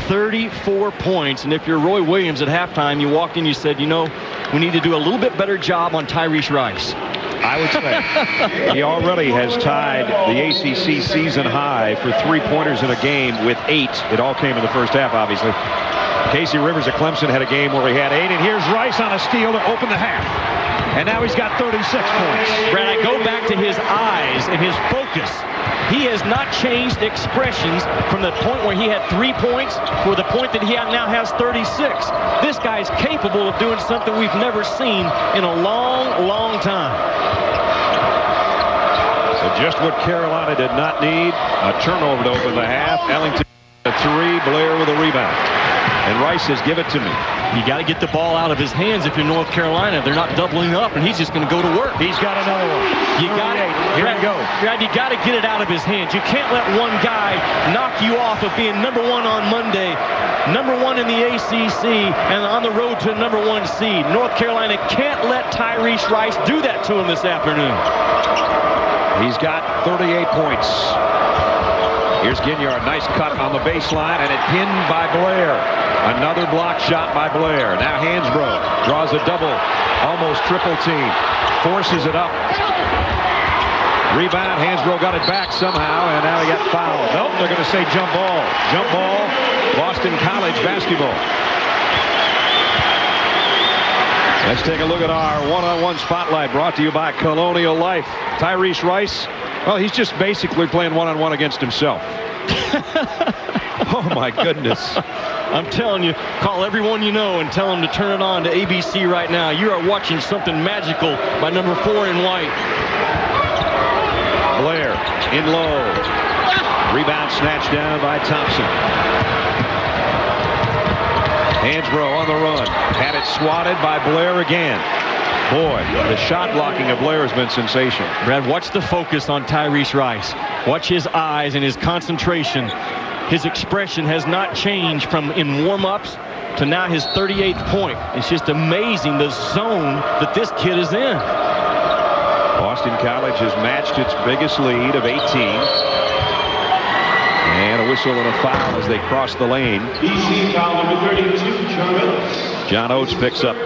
34 points, and if you're Roy Williams at halftime, you walked in, you said, you know, we need to do a little bit better job on Tyrese Rice. I would say he already has tied the ACC season high for 3-pointers in a game with 8. It all came in the first half, obviously. Casey Rivers at Clemson had a game where he had 8, and here's Rice on a steal to open the half. And now he's got 36 points. Brad, I go back to his eyes and his focus. He has not changed expressions from the point where he had 3 points to the point that he now has 36. This guy's capable of doing something we've never seen in a long, long time. So just what Carolina did not need, a turnover to open the half. Ellington a 3, Blair with a rebound. And Rice says, give it to me. You got to get the ball out of his hands if you're North Carolina. They're not doubling up, and he's just going to go to work. He's got another one. You got it. Here we go. Brad, you got to get it out of his hands. You can't let one guy knock you off of being number 1 on Monday, number 1 in the ACC, and on the road to number 1 seed. North Carolina can't let Tyrese Rice do that to him this afternoon. He's got 38 points. Here's Ginyard. Nice cut on the baseline, and it pinned by Blair. Another block shot by Blair. Now Hansbrough draws a double, almost triple team. Forces it up. Rebound. Hansbrough got it back somehow, and now he got fouled. Nope, they're going to say jump ball. Jump ball, Boston College basketball. Let's take a look at our one-on-one spotlight brought to you by Colonial Life. Tyrese Rice, well, he's just basically playing one-on-one against himself. Oh, my goodness. I'm telling you, call everyone you know and tell them to turn it on to ABC right now. You are watching something magical by number 4 in white. Blair in low. Rebound snatched down by Thompson. Hansbrough on the run. Had it swatted by Blair again. Boy, the shot blocking of Blair has been sensational. Brad, watch the focus on Tyrese Rice. Watch his eyes and his concentration. His expression has not changed from in warm-ups to now his 38th point. It's just amazing the zone that this kid is in. Boston College has matched its biggest lead of 18. And a whistle and a foul as they cross the lane. BC foul number 32, John Oates. John Oates picks up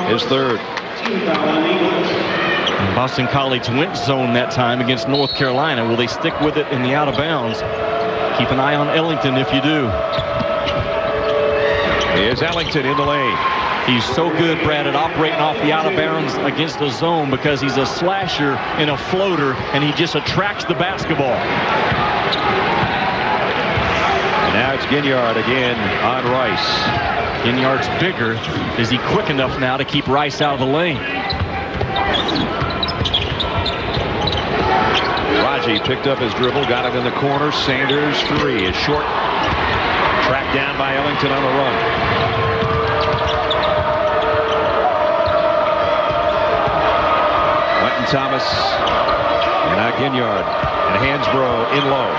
his 3rd. Team foul on England. Boston College went zone that time against North Carolina. Will they stick with it in the out of bounds? Keep an eye on Ellington if you do. Here's Ellington in the lane. He's so good, Brad, at operating off the out of bounds against the zone because he's a slasher and a floater, and he just attracts the basketball. And now it's Ginyard again on Rice. Ginyard's bigger. Is he quick enough now to keep Rice out of the lane? Raji picked up his dribble, got it in the corner. Sanders free. Is short. Tracked down by Ellington on the run. Quentin Thomas. And now Ginyard. And Hansbrough in low.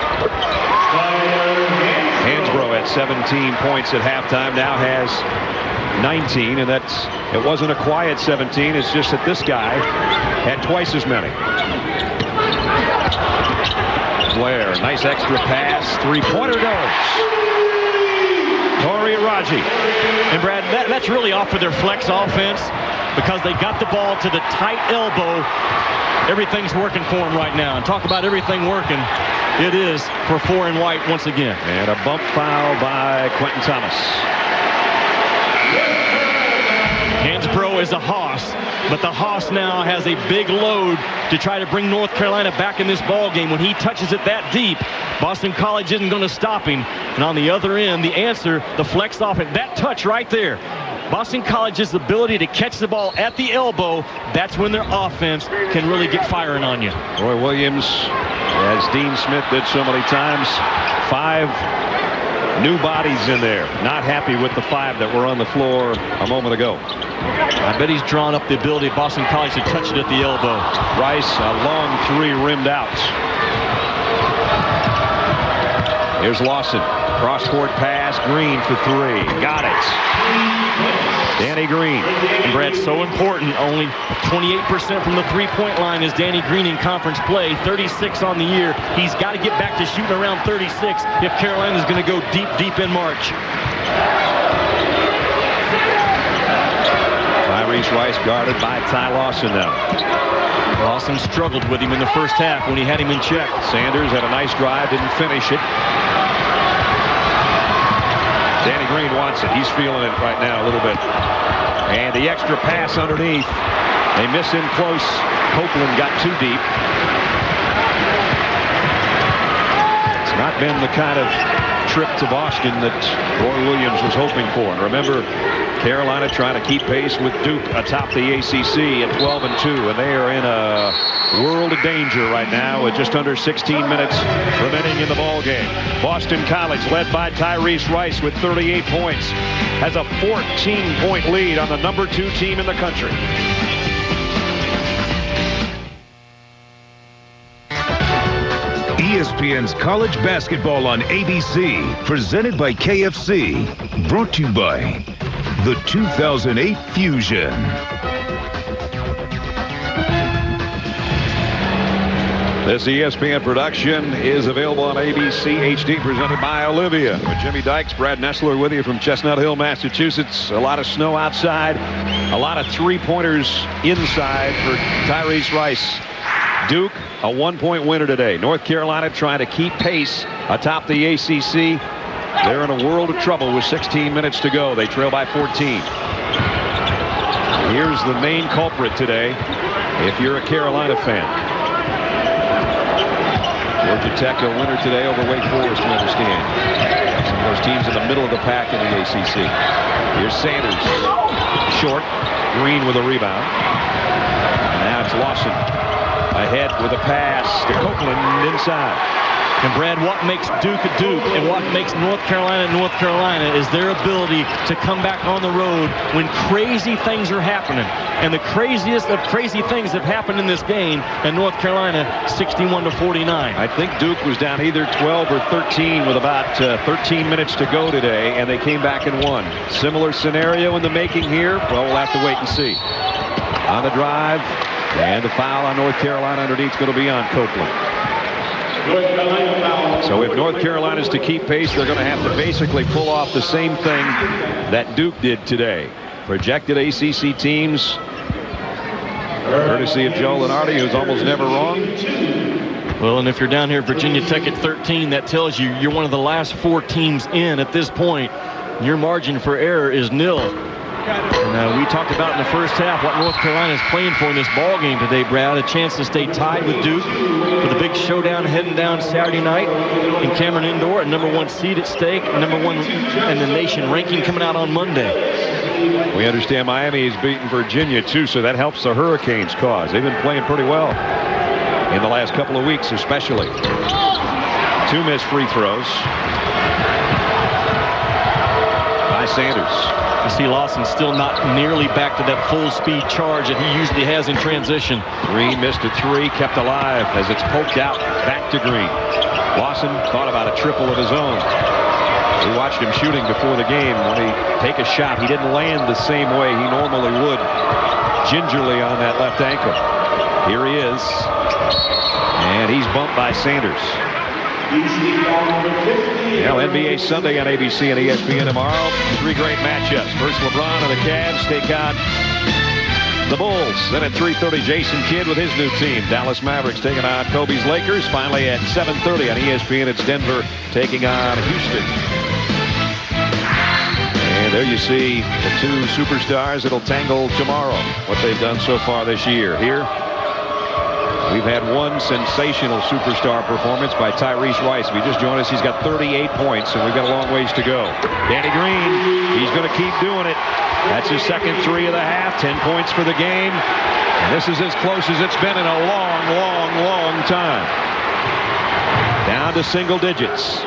Hansbrough at 17 points at halftime. Now has 19, and it wasn't a quiet 17. It's just that this guy had twice as many. Blair, nice extra pass, three-pointer goes. Torrey Raji. And Brad, that's really off of their flex offense because they got the ball to the tight elbow. Everything's working for him right now. And talk about everything working. It is for 4 and White once again. And a bump foul by Quentin Thomas. Hansbrough is a hoss, but the hoss now has a big load to try to bring North Carolina back in this ball game. When he touches it that deep, Boston College isn't going to stop him. And on the other end, the answer, the flex offense, that touch right there. Boston College's ability to catch the ball at the elbow, that's when their offense can really get firing on you. Roy Williams, as Dean Smith did so many times, 5 new bodies in there. Not happy with the 5 that were on the floor a moment ago. I bet he's drawn up the ability of Boston College to touch it at the elbow. Rice, a long 3 rimmed out. Here's Lawson. Cross-court pass. Green for 3. Got it. Danny Green. And Brad, so important. Only 28% from the three-point line is Danny Green in conference play. 36 on the year. He's got to get back to shooting around 36 if Carolina's going to go deep, deep in March. Tyrese Rice guarded by Ty Lawson now. Lawson struggled with him in the first half when he had him in check. Sanders had a nice drive, didn't finish it. Danny Green wants it. He's feeling it right now a little bit. And the extra pass underneath. They miss him close. Copeland got too deep. It's not been the kind of trip to Boston that Roy Williams was hoping for. And remember, Carolina trying to keep pace with Duke atop the ACC at 12-2, and they are in a world of danger right now with just under 16 minutes remaining in the ball game. Boston College, led by Tyrese Rice with 38 points, has a 14-point lead on the number 2 team in the country. ESPN's College Basketball on ABC, presented by KFC, brought to you by the 2008 Fusion. This ESPN production is available on ABC HD, presented by Olivia. With Jimmy Dykes, Brad Nessler with you from Chestnut Hill, Massachusetts. A lot of snow outside, a lot of three-pointers inside for Tyrese Rice. Duke, a 1-point winner today. North Carolina trying to keep pace atop the ACC. They're in a world of trouble with 16 minutes to go. They trail by 14. Here's the main culprit today, if you're a Carolina fan. Georgia Tech a winner today over Wake Forest, we understand. Some of those teams in the middle of the pack in the ACC. Here's Sanders. Short. Green with a rebound. And now it's Lawson. Ahead with a pass to Copeland inside. And Brad, what makes Duke a Duke and what makes North Carolina is their ability to come back on the road when crazy things are happening. And the craziest of crazy things have happened in this game, and North Carolina 61-49. I think Duke was down either 12 or 13 with about 13 minutes to go today, and they came back and won. Similar scenario in the making here. Well, we'll have to wait and see. On the drive, and the foul on North Carolina underneath is going to be on Copeland. So if North Carolina is to keep pace, they're going to have to basically pull off the same thing that Duke did today. Projected ACC teams, courtesy of Joe Lunardi, who's almost never wrong. Well, and if you're down here at Virginia Tech at 13, that tells you you're one of the last 4 teams in at this point. Your margin for error is nil. And we talked about in the first half what North Carolina is playing for in this ball game today, Brad. A chance to stay tied with Duke for the big showdown heading down Saturday night in Cameron Indoor. A #1 seed at stake, #1 in the nation ranking coming out on Monday. We understand Miami has beaten Virginia too, so that helps the Hurricanes' cause. They've been playing pretty well in the last couple of weeks, especially. 2 missed free throws by Sanders. You see Lawson still not nearly back to that full speed charge that he usually has in transition. Green missed a 3, kept alive as it's poked out back to Green. Lawson thought about a triple of his own. We watched him shooting before the game. When he take a shot, he didn't land the same way he normally would, gingerly on that left ankle. Here he is, and he's bumped by Sanders. Well, NBA Sunday on ABC and ESPN tomorrow. 3 great matchups. First, LeBron and the Cavs take on the Bulls. Then at 3:30, Jason Kidd with his new team. Dallas Mavericks taking on Kobe's Lakers. Finally at 7:30 on ESPN, it's Denver taking on Houston. And there you see the 2 superstars that'll tangle tomorrow. What they've done so far this year. Here, we've had one sensational superstar performance by Tyrese Rice. If you just joined us, he's got 38 points, and we've got a long ways to go. Danny Green, he's going to keep doing it. That's his second 3 of the half, 10 points for the game. And this is as close as it's been in a long time. Down to single digits.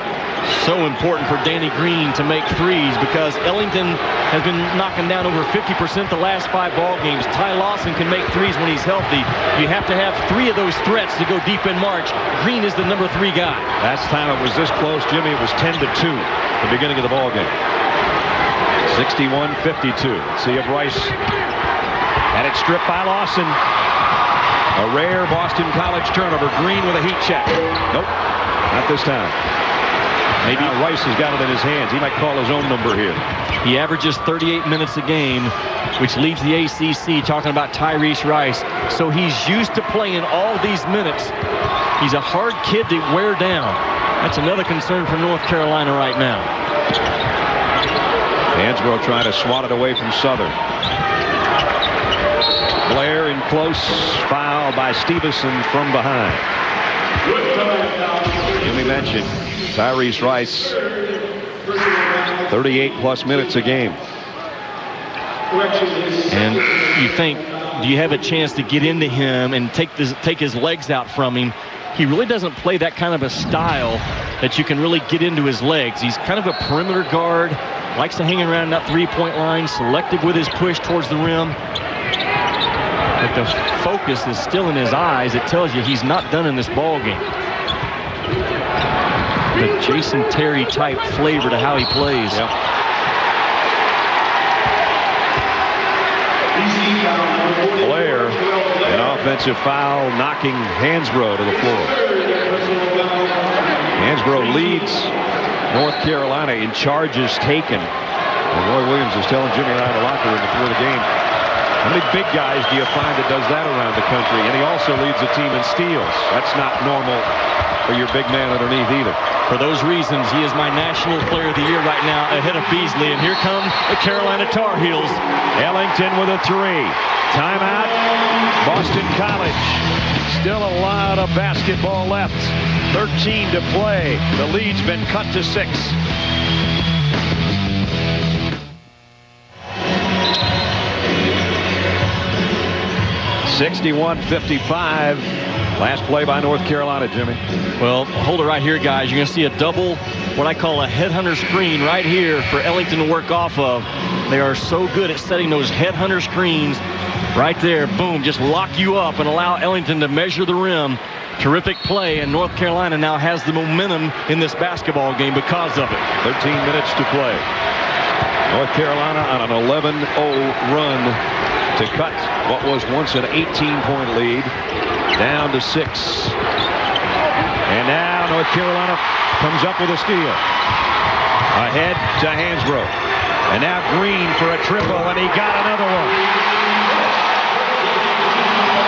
So important for Danny Green to make threes because Ellington has been knocking down over 50% the last 5 ball games. Ty Lawson can make threes when he's healthy. You have to have 3 of those threats to go deep in March. Green is the number 3 guy. Last time it was this close, Jimmy, it was 10-2 at the beginning of the ball game. 61-52. See if Rice had it stripped by Lawson. A rare Boston College turnover. Green with a heat check. Nope, not this time. Maybe Rice has got it in his hands. He might call his own number here. He averages 38 minutes a game, which leads the ACC, talking about Tyrese Rice. So he's used to playing all these minutes. He's a hard kid to wear down. That's another concern for North Carolina right now. Hansbrough trying to swat it away from Southern. Blair in close, foul by Stevenson from behind. Jimmy mentioned Tyrese Rice, 38+ minutes a game. And you think, do you have a chance to get into him and take his legs out from him? He really doesn't play that kind of a style that you can really get into his legs. He's kind of a perimeter guard, likes to hang around that 3-point line, selective with his push towards the rim. But the focus is still in his eyes. It tells you he's not done in this ball game. The Jason Terry type flavor to how he plays. Yep. Blair, an offensive foul, knocking Hansbrough to the floor. Hansbrough leads North Carolina in charges taken. And Roy Williams was telling Jimmy around the locker room before the game, how many big guys do you find that does that around the country? And he also leads the team in steals. That's not normal for your big man underneath either. For those reasons, he is my National Player of the Year right now, ahead of Beasley. And here come the Carolina Tar Heels. Ellington with a 3. Timeout, Boston College. Still a lot of basketball left. 13 to play. The lead's been cut to 6. (61-55). Last play by North Carolina, Jimmy. Well, hold it right here, guys. You're going to see a double, what I call a headhunter screen right here for Ellington to work off of. They are so good at setting those headhunter screens right there. Boom, just lock you up and allow Ellington to measure the rim. Terrific play, and North Carolina now has the momentum in this basketball game because of it. 13 minutes to play. North Carolina on an 11-0 run to cut what was once an 18-point lead down to 6. And now North Carolina comes up with a steal. Ahead to Hansbrough. And now Green for a triple, and he got another one.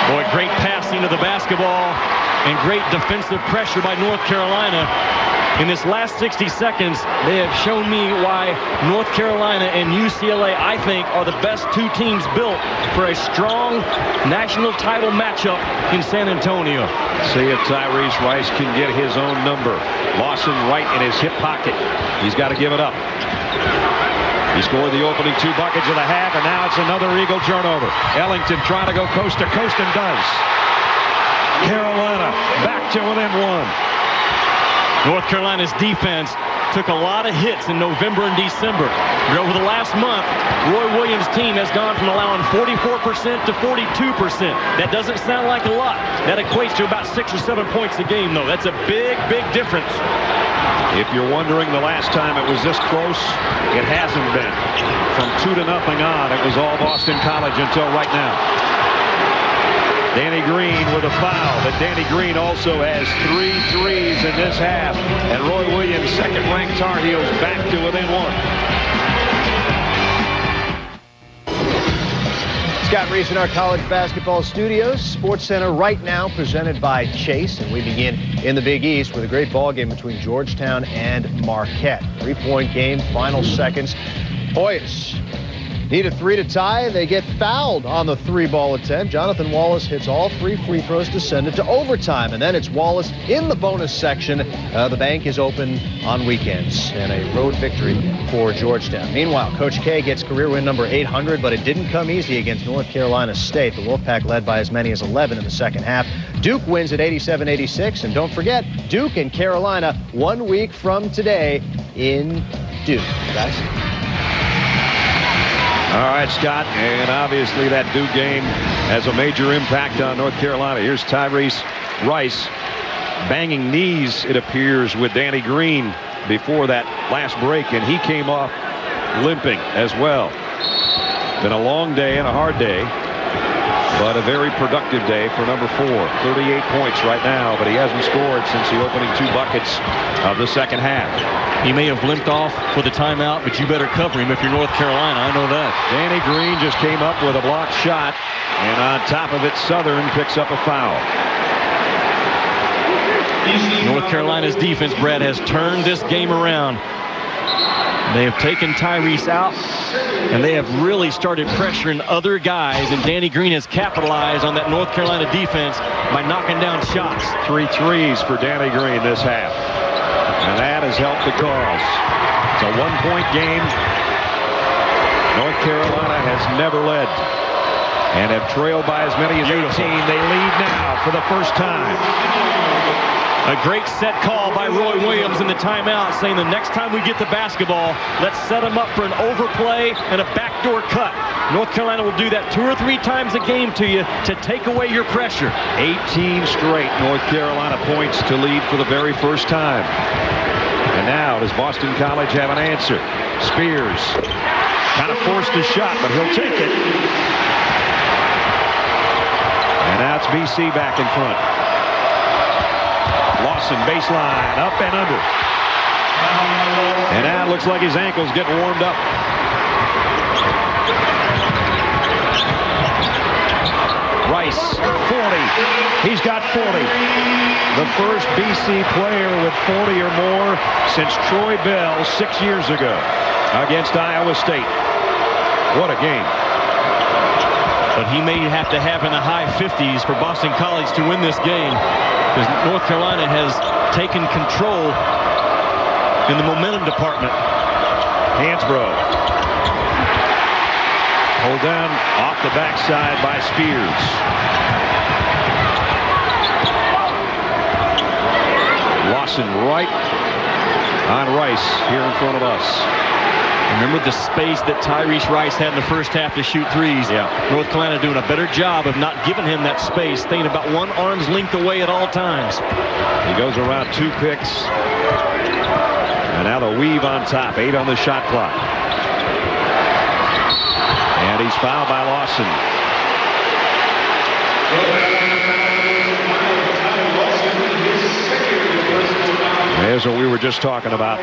Boy, great passing of the basketball and great defensive pressure by North Carolina. In this last 60 seconds, they have shown me why North Carolina and UCLA, I think, are the best 2 teams built for a strong national title matchup in San Antonio. See if Tyrese Rice can get his own number. Lawson right in his hip pocket. He's got to give it up. He scored the opening 2 buckets of the half, and now it's another Eagle turnover. Ellington trying to go coast to coast and does. Carolina back to within 1. North Carolina's defense took a lot of hits in November and December. But over the last month, Roy Williams' team has gone from allowing 44% to 42%. That doesn't sound like a lot. That equates to about 6 or 7 points a game, though. That's a big, big difference. If you're wondering the last time it was this close, it hasn't been. From 2-0 on, it was all Boston College until right now. Danny Green with a foul, but Danny Green also has 3 threes in this half. And Roy Williams, second-ranked Tar Heels, back to within 1. Scott Reese in our college basketball studios. Sports Center right now presented by Chase. And we begin in the Big East with a great ball game between Georgetown and Marquette. 3-point game, final seconds. Hoyas need a 3 to tie. They get fouled on the 3-ball attempt. Jonathan Wallace hits all 3 free throws to send it to overtime. And then it's Wallace in the bonus section. The bank is open on weekends. And a road victory for Georgetown. Meanwhile, Coach K gets career win number 800, but it didn't come easy against North Carolina State. The Wolfpack led by as many as 11 in the second half. Duke wins at 87-86. And don't forget, Duke and Carolina 1 week from today in Duke. Guys? All right, Scott, and obviously that Duke game has a major impact on North Carolina. Here's Tyrese Rice banging knees, it appears, with Danny Green before that last break, and he came off limping as well. Been a long day and a hard day, but a very productive day for number 4. 38 points right now, but he hasn't scored since the opening 2 buckets of the second half. He may have limped off for the timeout, but you better cover him if you're North Carolina. I know that. Danny Green just came up with a blocked shot, and on top of it, Southern picks up a foul. North Carolina's defense, Brad, has turned this game around. They have taken Tyrese out, and they have really started pressuring other guys, and Danny Green has capitalized on that North Carolina defense by knocking down shots. 3 threes for Danny Green this half. And that has helped the cause. It's a 1-point game. North Carolina has never led and have trailed by as many as 18. They lead now for the first time. A great set call by Roy Williams in the timeout, saying the next time we get the basketball, let's set them up for an overplay and a backdoor cut. North Carolina will do that 2 or 3 times a game to you to take away your pressure. 18 straight North Carolina points to lead for the very first time. And now does Boston College have an answer? Spears kind of forced his shot, but he'll take it. And now it's BC back in front. Lawson baseline, up and under. And now it looks like his ankle's getting warmed up. Rice, 40. He's got 40. The first BC player with 40 or more since Troy Bell 6 years ago against Iowa State. What a game. But he may have to have in the high 50s for Boston College to win this game, because North Carolina has taken control in the momentum department. Hansbrough. Hold down off the backside by Spears. Lawson right on Rice here in front of us. Remember the space that Tyrese Rice had in the first half to shoot threes. Yeah. North Carolina doing a better job of not giving him that space, staying about 1 arm's length away at all times. He goes around 2 picks. And now the weave on top. 8 on the shot clock. And he's fouled by Lawson. There's what we were just talking about.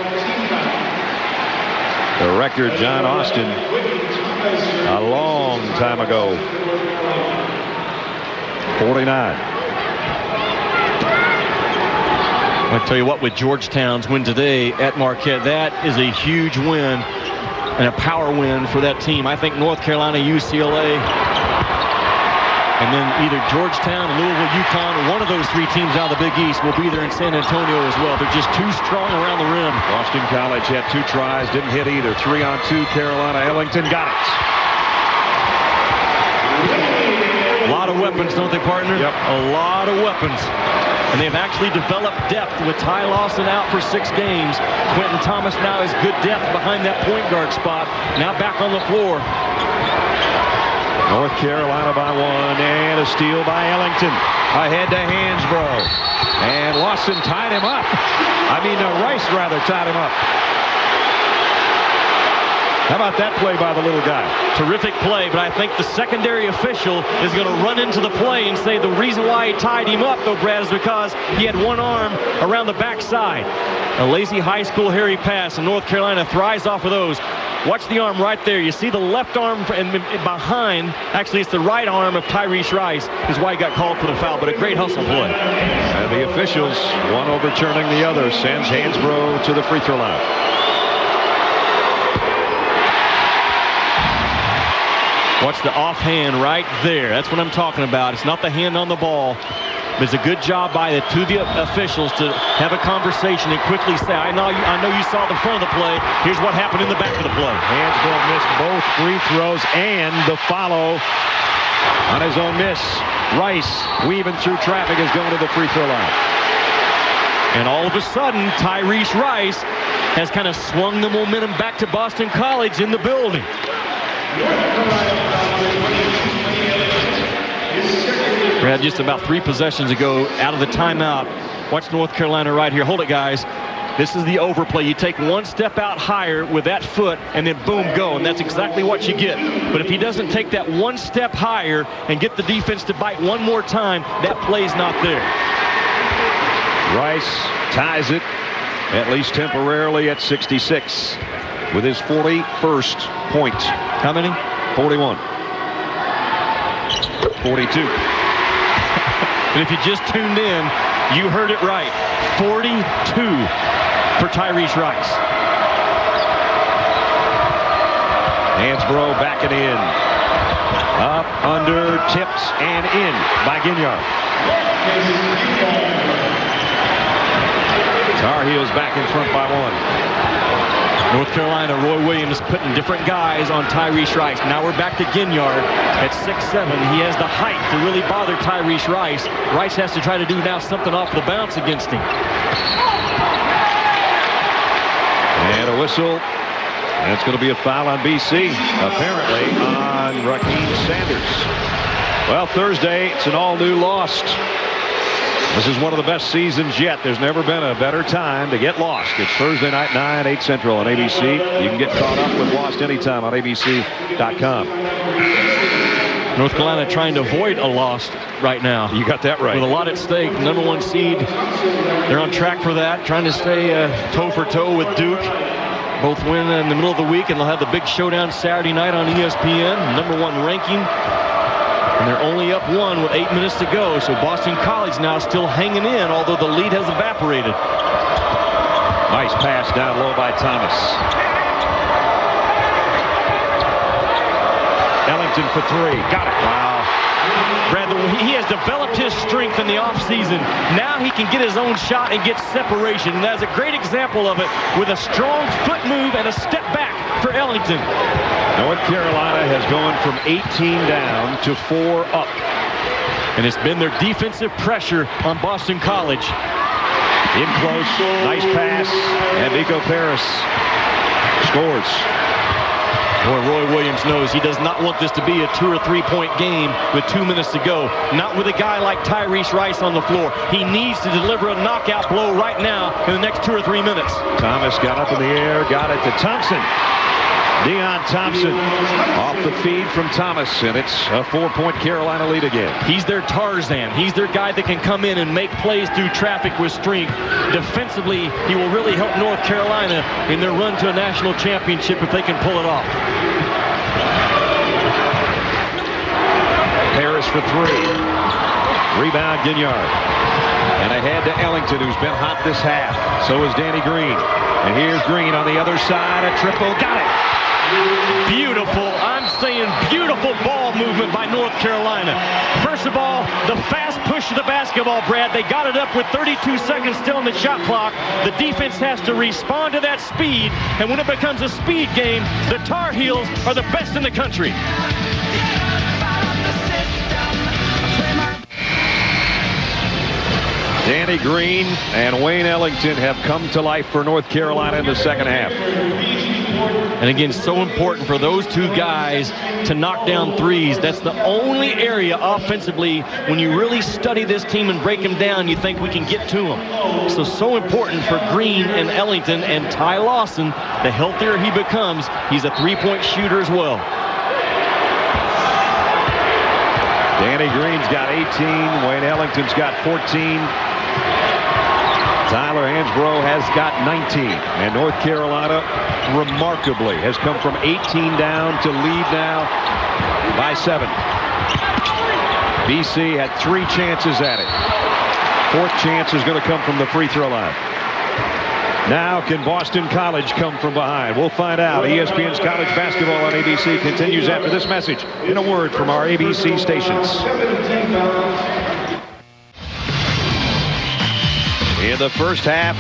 The record, John Austin, a long time ago. 49. I'll tell you what, with Georgetown's win today at Marquette, that is a huge win and a power win for that team. I think North Carolina, UCLA, and then either Georgetown, Louisville, UConn, one of those 3 teams out of the Big East will be there in San Antonio as well. They're just too strong around the rim. Boston College had 2 tries, didn't hit either. 3-on-2, Carolina. Ellington got it. A lot of weapons, don't they, partner? Yep. A lot of weapons. And they've actually developed depth with Ty Lawson out for 6 games. Quentin Thomas now has good depth behind that point guard spot. Now back on the floor. North Carolina by 1, and a steal by Ellington. Ahead to Hansbrough. And Lawson Boston tied him up. Rice rather tied him up. How about that play by the little guy? Terrific play, but I think the secondary official is going to run into the play and say the reason why he tied him up, though, Brad, is because he had one arm around the backside. A lazy high school Harry pass, and North Carolina thrives off of those. Watch the arm right there. You see the left arm and behind. Actually, it's the right arm of Tyrese Rice is why he got called for the foul, but a great hustle play. And the officials, one overturning the other, sends Hansbrough to the free throw line. Watch the offhand right there. That's what I'm talking about. It's not the hand on the ball. But it's a good job by the officials to have a conversation and quickly say, I know you saw the front of the play. Here's what happened in the back of the play. Hansbrough missed both free throws and the follow on his own miss. Rice, weaving through traffic, is going to the free throw line. And all of a sudden, Tyrese Rice has kind of swung the momentum back to Boston College in the building. We had just about 3 possessions ago out of the timeout. Watch North Carolina right here. Hold it, guys. This is the overplay. You take one step out higher with that foot and then boom, go. And that's exactly what you get. But if he doesn't take that one step higher and get the defense to bite one more time, that play's not there. Rice ties it, at least temporarily, at 66 with his 41st point. How many? 41. 42. And if you just tuned in, you heard it right. 42 for Tyrese Rice. Hansbrough backing in. Up, under, tipped, and in by Ginyard. Tar Heels back in front by 1. North Carolina, Roy Williams putting different guys on Tyrese Rice. Now we're back to Ginyard at 6'7". He has the height to really bother Tyrese Rice. Rice has to try to do now something off the bounce against him. And a whistle. And it's going to be a foul on BC, apparently, on Raheem Sanders. Well, Thursday, it's an all-new Lost. This is one of the best seasons yet. There's never been a better time to get lost. It's Thursday night, 9, 8 Central on ABC. You can get caught up with Lost anytime on ABC.com. North Carolina trying to avoid a loss right now. You got that right. With a lot at stake. Number 1 seed. They're on track for that. Trying to stay toe for toe with Duke. Both win in the middle of the week, and they'll have the big showdown Saturday night on ESPN. Number 1 ranking. And they're only up 1 with 8 minutes to go. So Boston College now still hanging in, although the lead has evaporated. Nice pass down low by Thomas. Ellington for 3. Got it. Wow. Brad, he has developed his strength in the offseason. Now he can get his own shot and get separation. And that's a great example of it with a strong foot move and a step back for Ellington. North Carolina has gone from 18 down to 4 up. And it's been their defensive pressure on Boston College. In close, nice pass, and Nico Paris scores. Boy, Roy Williams knows he does not want this to be a 2 or 3 point game with 2 minutes to go. Not with a guy like Tyrese Rice on the floor. He needs to deliver a knockout blow right now in the next 2 or 3 minutes. Thomas got up in the air, got it to Thompson. Deon Thompson off the feed from Thomas, and it's a 4-point Carolina lead again. He's their Tarzan. He's their guy that can come in and make plays through traffic with strength. Defensively, he will really help North Carolina in their run to a national championship if they can pull it off. Paris for 3. Rebound, Ginyard. And ahead to Ellington, who's been hot this half. So is Danny Green. And here's Green on the other side. A triple. Got it. Beautiful, I'm saying beautiful ball movement by North Carolina. First of all, the fast push of the basketball, Brad. They got it up with 32 seconds still on the shot clock. The defense has to respond to that speed. And when it becomes a speed game, the Tar Heels are the best in the country. Danny Green and Wayne Ellington have come to life for North Carolina in the second half. And again, so important for those two guys to knock down threes. That's the only area offensively, when you really study this team and break them down, you think we can get to them. So important for Green and Ellington and Ty Lawson. The healthier he becomes, he's a three-point shooter as well. Danny Green's got 18. Wayne Ellington's got 14. Tyler Hansbrough has got 19. And North Carolina, remarkably, has come from 18 down to lead now by 7. BC had 3 chances at it. 4th chance is going to come from the free throw line. Now can Boston College come from behind? We'll find out. ESPN's college basketball on ABC continues after this message in a word from our ABC stations. In the first half,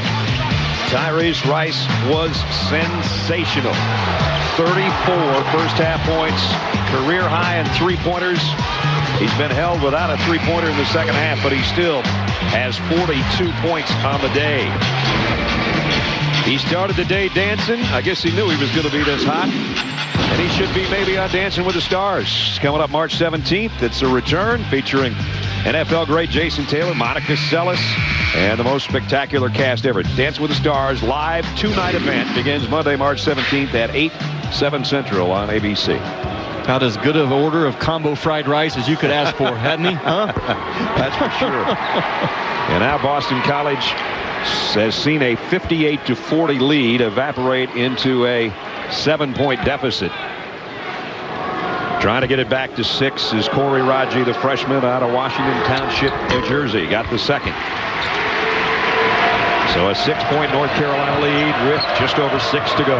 Tyrese Rice was sensational. 34 first half points, career high in three-pointers. He's been held without a three-pointer in the second half, but he still has 42 points on the day. He started the day dancing. I guess he knew he was going to be this hot. And he should be maybe on Dancing with the Stars. Coming up March 17th, it's a return featuring NFL great Jason Taylor, Monica Seles, and the most spectacular cast ever. Dancing with the Stars live 2-night event begins Monday, March 17th at 7 Central on ABC. About as good of order of combo fried rice as you could ask for, hadn't he? Huh? That's for sure. And now Boston College has seen a 58-40 lead evaporate into a 7-point deficit. Trying to get it back to 6 is Corey Raji, the freshman out of Washington Township, New Jersey. Got the second. So a 6-point North Carolina lead with just over 6 to go.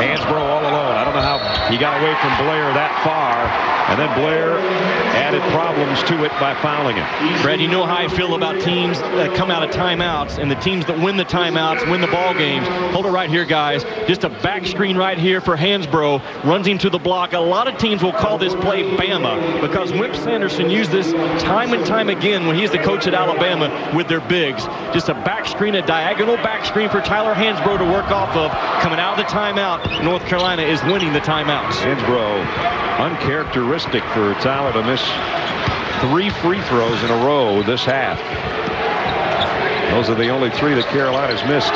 Hansbrough all alone. I don't know how he got away from Blair that far. And then Blair added problems to it by fouling him. Brad, you know how I feel about teams that come out of timeouts, and the teams that win the timeouts win the ball games. Hold it right here, guys. Just a back screen right here for Hansbrough. Runs him to the block. A lot of teams will call this play Bama because Wimp Sanderson used this time and time again when he's the coach at Alabama with their bigs. Just a back screen, a diagonal back screen for Tyler Hansbrough to work off of. Coming out of the timeout, North Carolina is winning the timeouts. Hansbrough, uncharacteristic for Tyler to miss 3 free throws in a row this half. Those are the only 3 that Carolina's missed.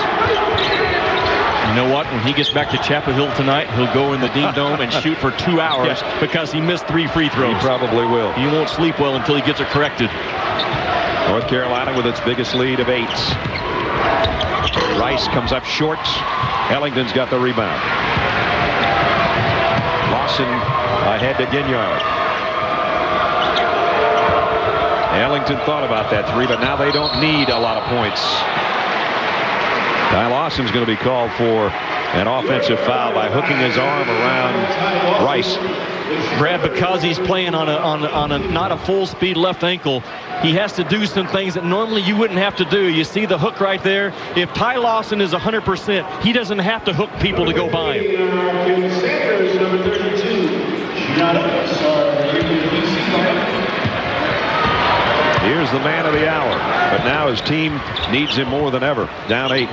You know what? When he gets back to Chapel Hill tonight, he'll go in the Dean Dome and shoot for 2 hours because he missed 3 free throws. He probably will. He won't sleep well until he gets it corrected. North Carolina with its biggest lead of 8. Rice comes up short. Ellington's got the rebound. Lawson ahead to Ginyard. Ellington thought about that 3, but now they don't need a lot of points. Ty Lawson's going to be called for an offensive foul by hooking his arm around Rice. Brad, because he's playing on a not a full speed left ankle, he has to do some things that normally you wouldn't have to do. You see the hook right there. If Ty Lawson is 100%, he doesn't have to hook people to go by him. Here's the man of the hour, but now his team needs him more than ever. Down 8.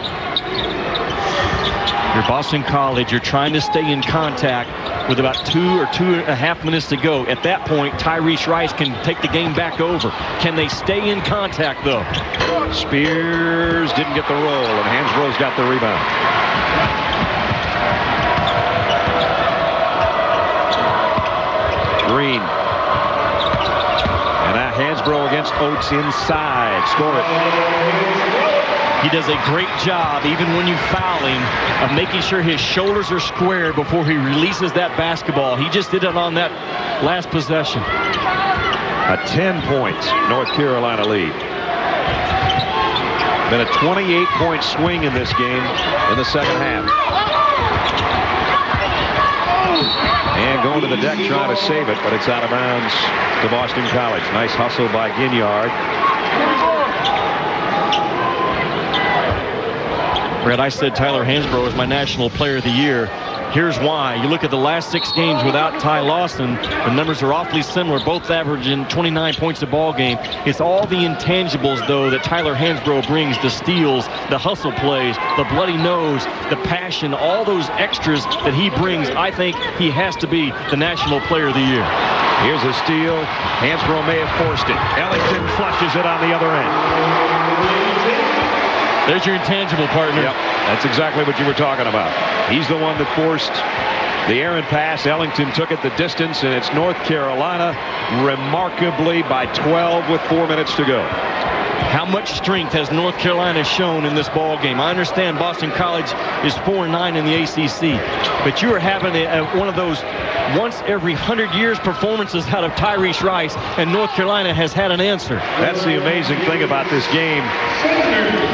You're Boston College. You're trying to stay in contact with about 2 or 2.5 minutes to go. At that point, Tyrese Rice can take the game back over. Can they stay in contact, though? Spears didn't get the roll, and Hansbrough's got the rebound. Green. And now Hansbrough against Oates inside. Score it. He does a great job, even when you foul him, of making sure his shoulders are squared before he releases that basketball. He just did it on that last possession. A 10-point North Carolina lead. Been a 28-point swing in this game in the second half. And going to the deck trying to save it, but it's out of bounds to Boston College. Nice hustle by Ginyard. Brad, I said Tyler Hansbrough is my National Player of the Year. Here's why. You look at the last 6 games without Ty Lawson, the numbers are awfully similar, both averaging 29 points a ball game. It's all the intangibles, though, that Tyler Hansbrough brings: the steals, the hustle plays, the bloody nose, the passion, all those extras that he brings. I think he has to be the National Player of the Year. Here's a steal. Hansbrough may have forced it. Ellington flushes it on the other end. There's your intangible, partner. Yep, that's exactly what you were talking about. He's the one that forced the errant pass. Ellington took it the distance, and it's North Carolina remarkably by 12 with 4 minutes to go. How much strength has North Carolina shown in this ball game? I understand Boston College is 4-9 in the ACC, but you are having one of those once every 100 years performances out of Tyrese Rice, and North Carolina has had an answer. That's the amazing thing about this game.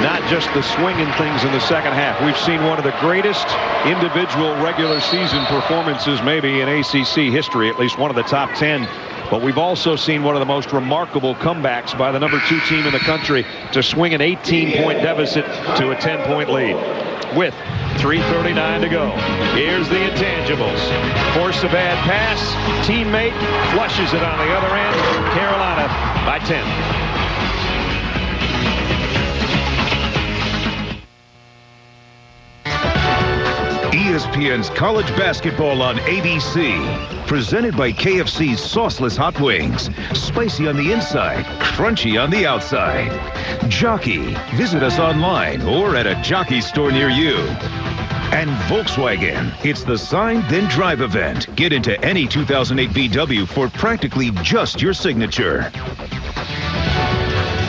Not just the swinging things in the second half. We've seen one of the greatest individual regular season performances maybe in ACC history, at least one of the top 10. But we've also seen one of the most remarkable comebacks by the #2 team in the country to swing an 18-point deficit to a 10-point lead. With 3:39 to go. Here's the intangibles. Force a bad pass. Teammate flushes it on the other end. Carolina by 10. ESPN's college basketball on ABC. Presented by KFC's sauceless hot wings. Spicy on the inside, crunchy on the outside. Jockey. Visit us online or at a Jockey store near you. And Volkswagen. It's the sign then drive event. Get into any 2008 VW for practically just your signature.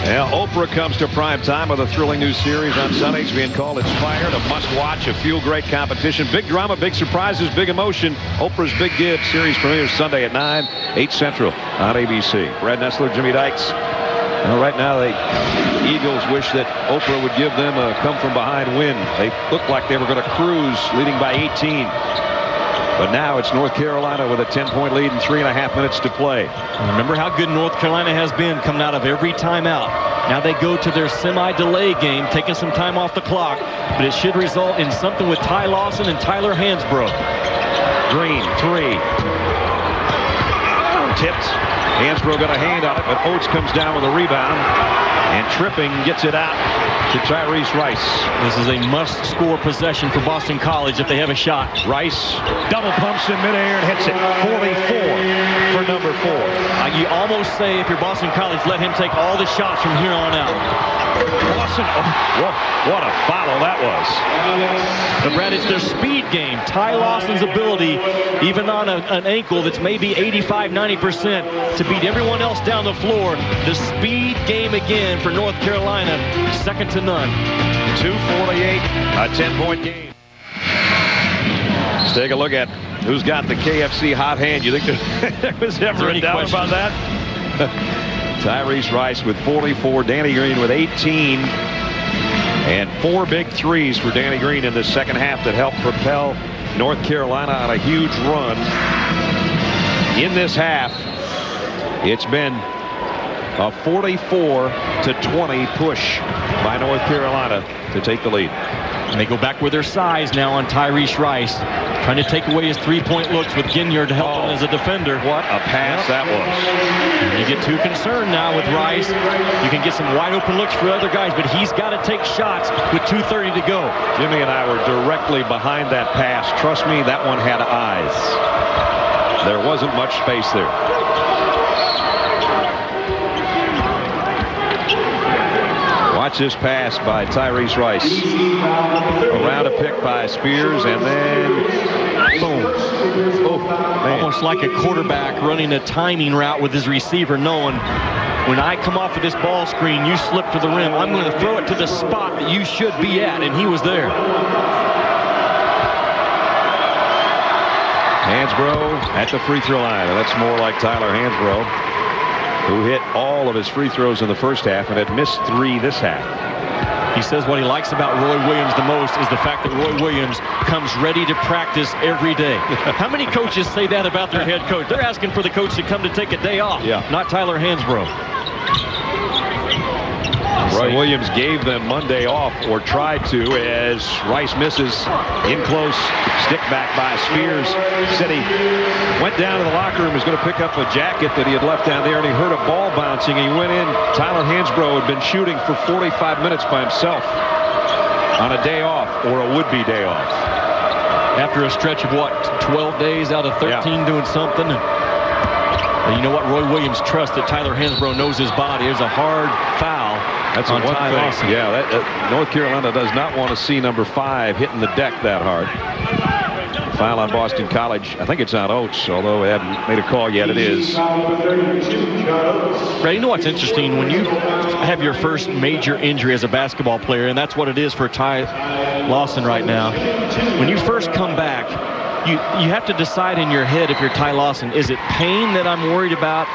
Well, Oprah comes to prime time with a thrilling new series on Sundays being called Inspired, a must-watch, a feel-great competition. Big drama, big surprises, big emotion. Oprah's Big Give series premieres Sunday at 9, 8 Central on ABC. Brad Nessler, Jimmy Dykes. Well, right now, the Eagles wish that Oprah would give them a come-from-behind win. They looked like they were going to cruise, leading by 18. But now it's North Carolina with a 10-point lead and 3.5 minutes to play. Remember how good North Carolina has been coming out of every timeout. Now they go to their semi-delay game, taking some time off the clock, but it should result in something with Ty Lawson and Tyler Hansbrough. Green, 3. Tipped. Hansbrough got a hand on it, but Oates comes down with a rebound, and tripping gets it out to Tyrese Rice. This is a must-score possession for Boston College if they have a shot. Rice double pumps in midair and hits it. 44 for number 4. You almost say if you're Boston College, let him take all the shots from here on out. Lawson, what a foul that was. But Brad, it's their speed game. Ty Lawson's ability, even on an ankle that's maybe 85-90%, to beat everyone else down the floor. The speed game again for North Carolina, second to none. 2:48, a 10-point game. Let's take a look at who's got the KFC hot hand. You think there was ever any doubt about that? Tyrese Rice with 44, Danny Green with 18, and 4 big threes for Danny Green in the second half that helped propel North Carolina on a huge run. In this half, it's been a 44-20 push by North Carolina to take the lead. And they go back with their size now on Tyrese Rice, trying to take away his three-point looks with Ginyard to help him as a defender. What a pass that was. You get too concerned now with Rice. You can get some wide-open looks for other guys, but he's got to take shots with 2:30 to go. Jimmy and I were directly behind that pass. Trust me, that one had eyes. There wasn't much space there. Watch this pass by Tyrese Rice. Around a pick by Spears, and then boom. Oh, man. Almost like a quarterback running a timing route with his receiver, knowing when I come off of this ball screen, you slip to the rim. I'm going to throw it to the spot that you should be at, and he was there. Hansbrough at the free throw line. That's more like Tyler Hansbrough, who hit all of his free throws in the first half and had missed 3 this half. He says what he likes about Roy Williams the most is the fact that Roy Williams comes ready to practice every day. How many coaches say that about their head coach? They're asking for the coach to come to take a day off, not Tyler Hansbrough. Roy Williams gave them Monday off, or tried to, as Rice misses in close. Stick back by Spears. Said he went down to the locker room, was going to pick up a jacket that he had left down there, and he heard a ball bouncing. He went in. Tyler Hansbrough had been shooting for 45 minutes by himself on a day off, or a would-be day off. After a stretch of, what, 12 days out of 13 doing something? And you know what? Roy Williams trusts that Tyler Hansbrough knows his body. There's a hard foul. That's on one Ty thing. Lawson. Yeah, North Carolina does not want to see number 5 hitting the deck that hard. Foul on Boston College. I think it's on Oates, although we haven't made a call yet. It is. Ray, you know what's interesting? When you have your first major injury as a basketball player, and that's what it is for Ty Lawson right now. When you first come back, you have to decide in your head, if you're Ty Lawson, is it pain that I'm worried about,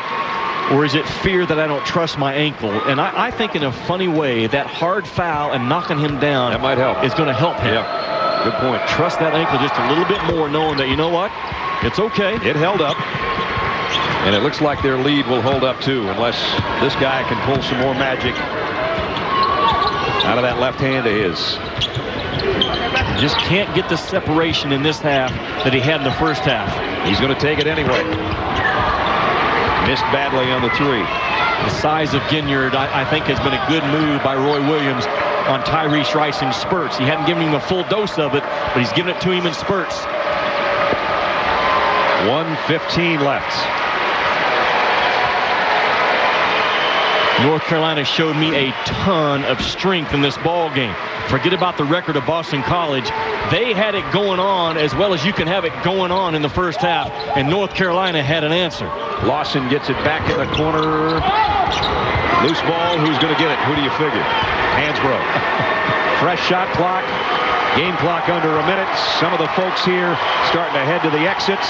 or is it fear that I don't trust my ankle? And I think in a funny way, that hard foul and knocking him down, that might help. Is going to help him. Yeah, good point. Trust that ankle just a little bit more, knowing that, you know what, it's okay. It held up, and it looks like their lead will hold up too, unless this guy can pull some more magic out of that left hand of his. Just can't get the separation in this half that he had in the first half. He's going to take it anyway. Missed badly on the 3. The size of Ginyard, I think, has been a good move by Roy Williams on Tyrese Rice in spurts. He hadn't given him a full dose of it, but he's given it to him in spurts. 1:15 left. North Carolina showed me a ton of strength in this ball game. Forget about the record of Boston College. They had it going on as well as you can have it going on in the first half, and North Carolina had an answer. Lawson gets it back in the corner. Loose ball. Who's going to get it? Who do you figure? Hansbrough. Fresh shot clock. Game clock under a minute. Some of the folks here starting to head to the exits.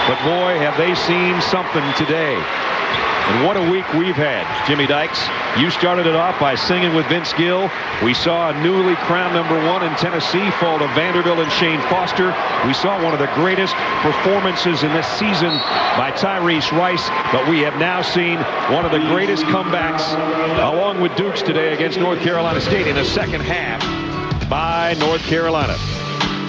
But boy, have they seen something today. And what a week we've had, Jimmy Dykes. You started it off by singing with Vince Gill. We saw a newly crowned #1 in Tennessee fall to Vanderbilt and Shane Foster. We saw one of the greatest performances in this season by Tyrese Rice. But we have now seen one of the greatest comebacks, along with Duke's today against North Carolina State in the second half by North Carolina.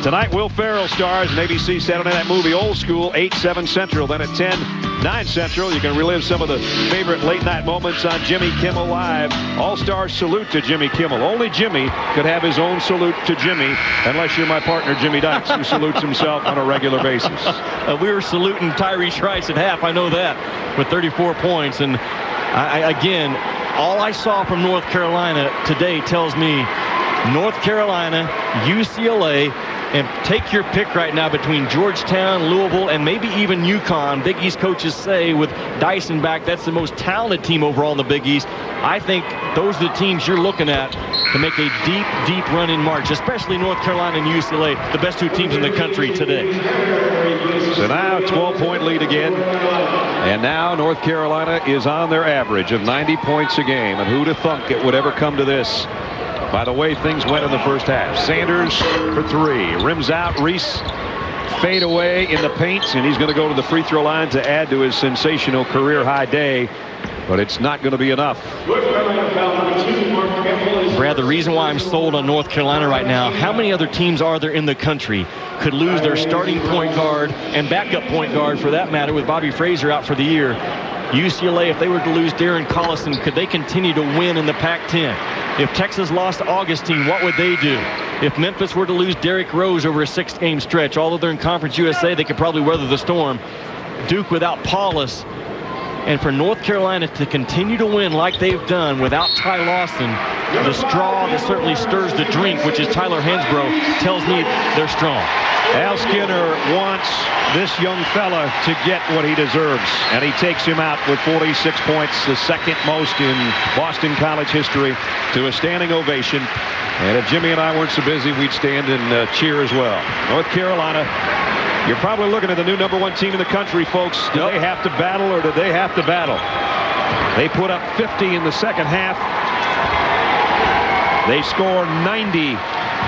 Tonight, Will Ferrell stars in ABC Saturday Night Movie Old School, 8, 7 Central. Then at 10, 9 Central, you can relive some of the favorite late-night moments on Jimmy Kimmel Live. All-Star salute to Jimmy Kimmel. Only Jimmy could have his own salute to Jimmy, unless you're my partner, Jimmy Dykes, who salutes himself on a regular basis. We were saluting Tyrese Rice at half, I know that, with 34 points. And again, all I saw from North Carolina today tells me North Carolina, UCLA, and take your pick right now between Georgetown, Louisville, and maybe even UConn. Big East coaches say with Dyson back, that's the most talented team overall in the Big East. I think those are the teams you're looking at to make a deep, deep run in March, especially North Carolina and UCLA, the best 2 teams in the country today. So now 12-point lead again. And now North Carolina is on their average of 90 points a game. And who'd have thunk it would ever come to this? By the way things went in the first half. Sanders for 3. Rims out. Reese fade away in the paint, and he's going to go to the free throw line to add to his sensational career high day. But it's not going to be enough. Brad, the reason why I'm sold on North Carolina right now, how many other teams are there in the country could lose their starting point guard and backup point guard, for that matter, with Bobby Frazier out for the year? UCLA, if they were to lose Darren Collison, could they continue to win in the Pac-10? If Texas lost Augustine, what would they do? If Memphis were to lose Derrick Rose over a 6-game stretch, although they're in Conference USA, they could probably weather the storm. Duke without Paulus. And for North Carolina to continue to win like they've done without Ty Lawson, the straw that certainly stirs the drink, which is Tyler Hansbrough, tells me they're strong. Al Skinner wants this young fella to get what he deserves, and he takes him out with 46 points, the second most in Boston College history, to a standing ovation. And if Jimmy and I weren't so busy, we'd stand and cheer as well. North Carolina, you're probably looking at the new #1 team in the country, folks. Do they have to battle, or do they have to battle? They put up 50 in the second half. They score 90,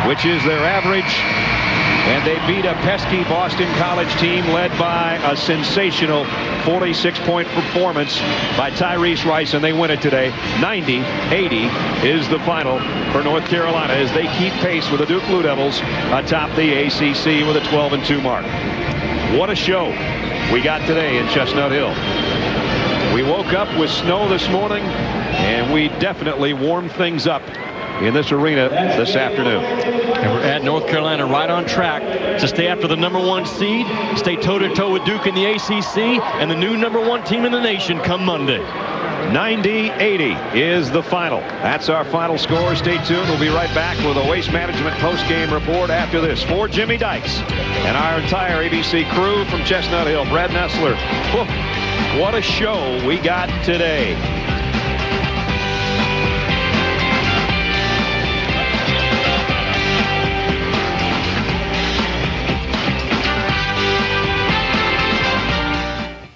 which is their average. And they beat a pesky Boston College team led by a sensational 46-point performance by Tyrese Rice, and they win it today. 90-80 is the final for North Carolina as they keep pace with the Duke Blue Devils atop the ACC with a 12-2 mark. What a show we got today in Chestnut Hill. We woke up with snow this morning, and we definitely warmed things up in this arena this afternoon. And we're at North Carolina right on track to stay after the #1 seed, stay toe-to-toe with Duke in the ACC, and the new #1 team in the nation come Monday. 90-80 is the final. That's our final score. Stay tuned. We'll be right back with a Waste Management post-game report after this. For Jimmy Dykes and our entire ABC crew from Chestnut Hill, Brad Nessler. What a show we got today.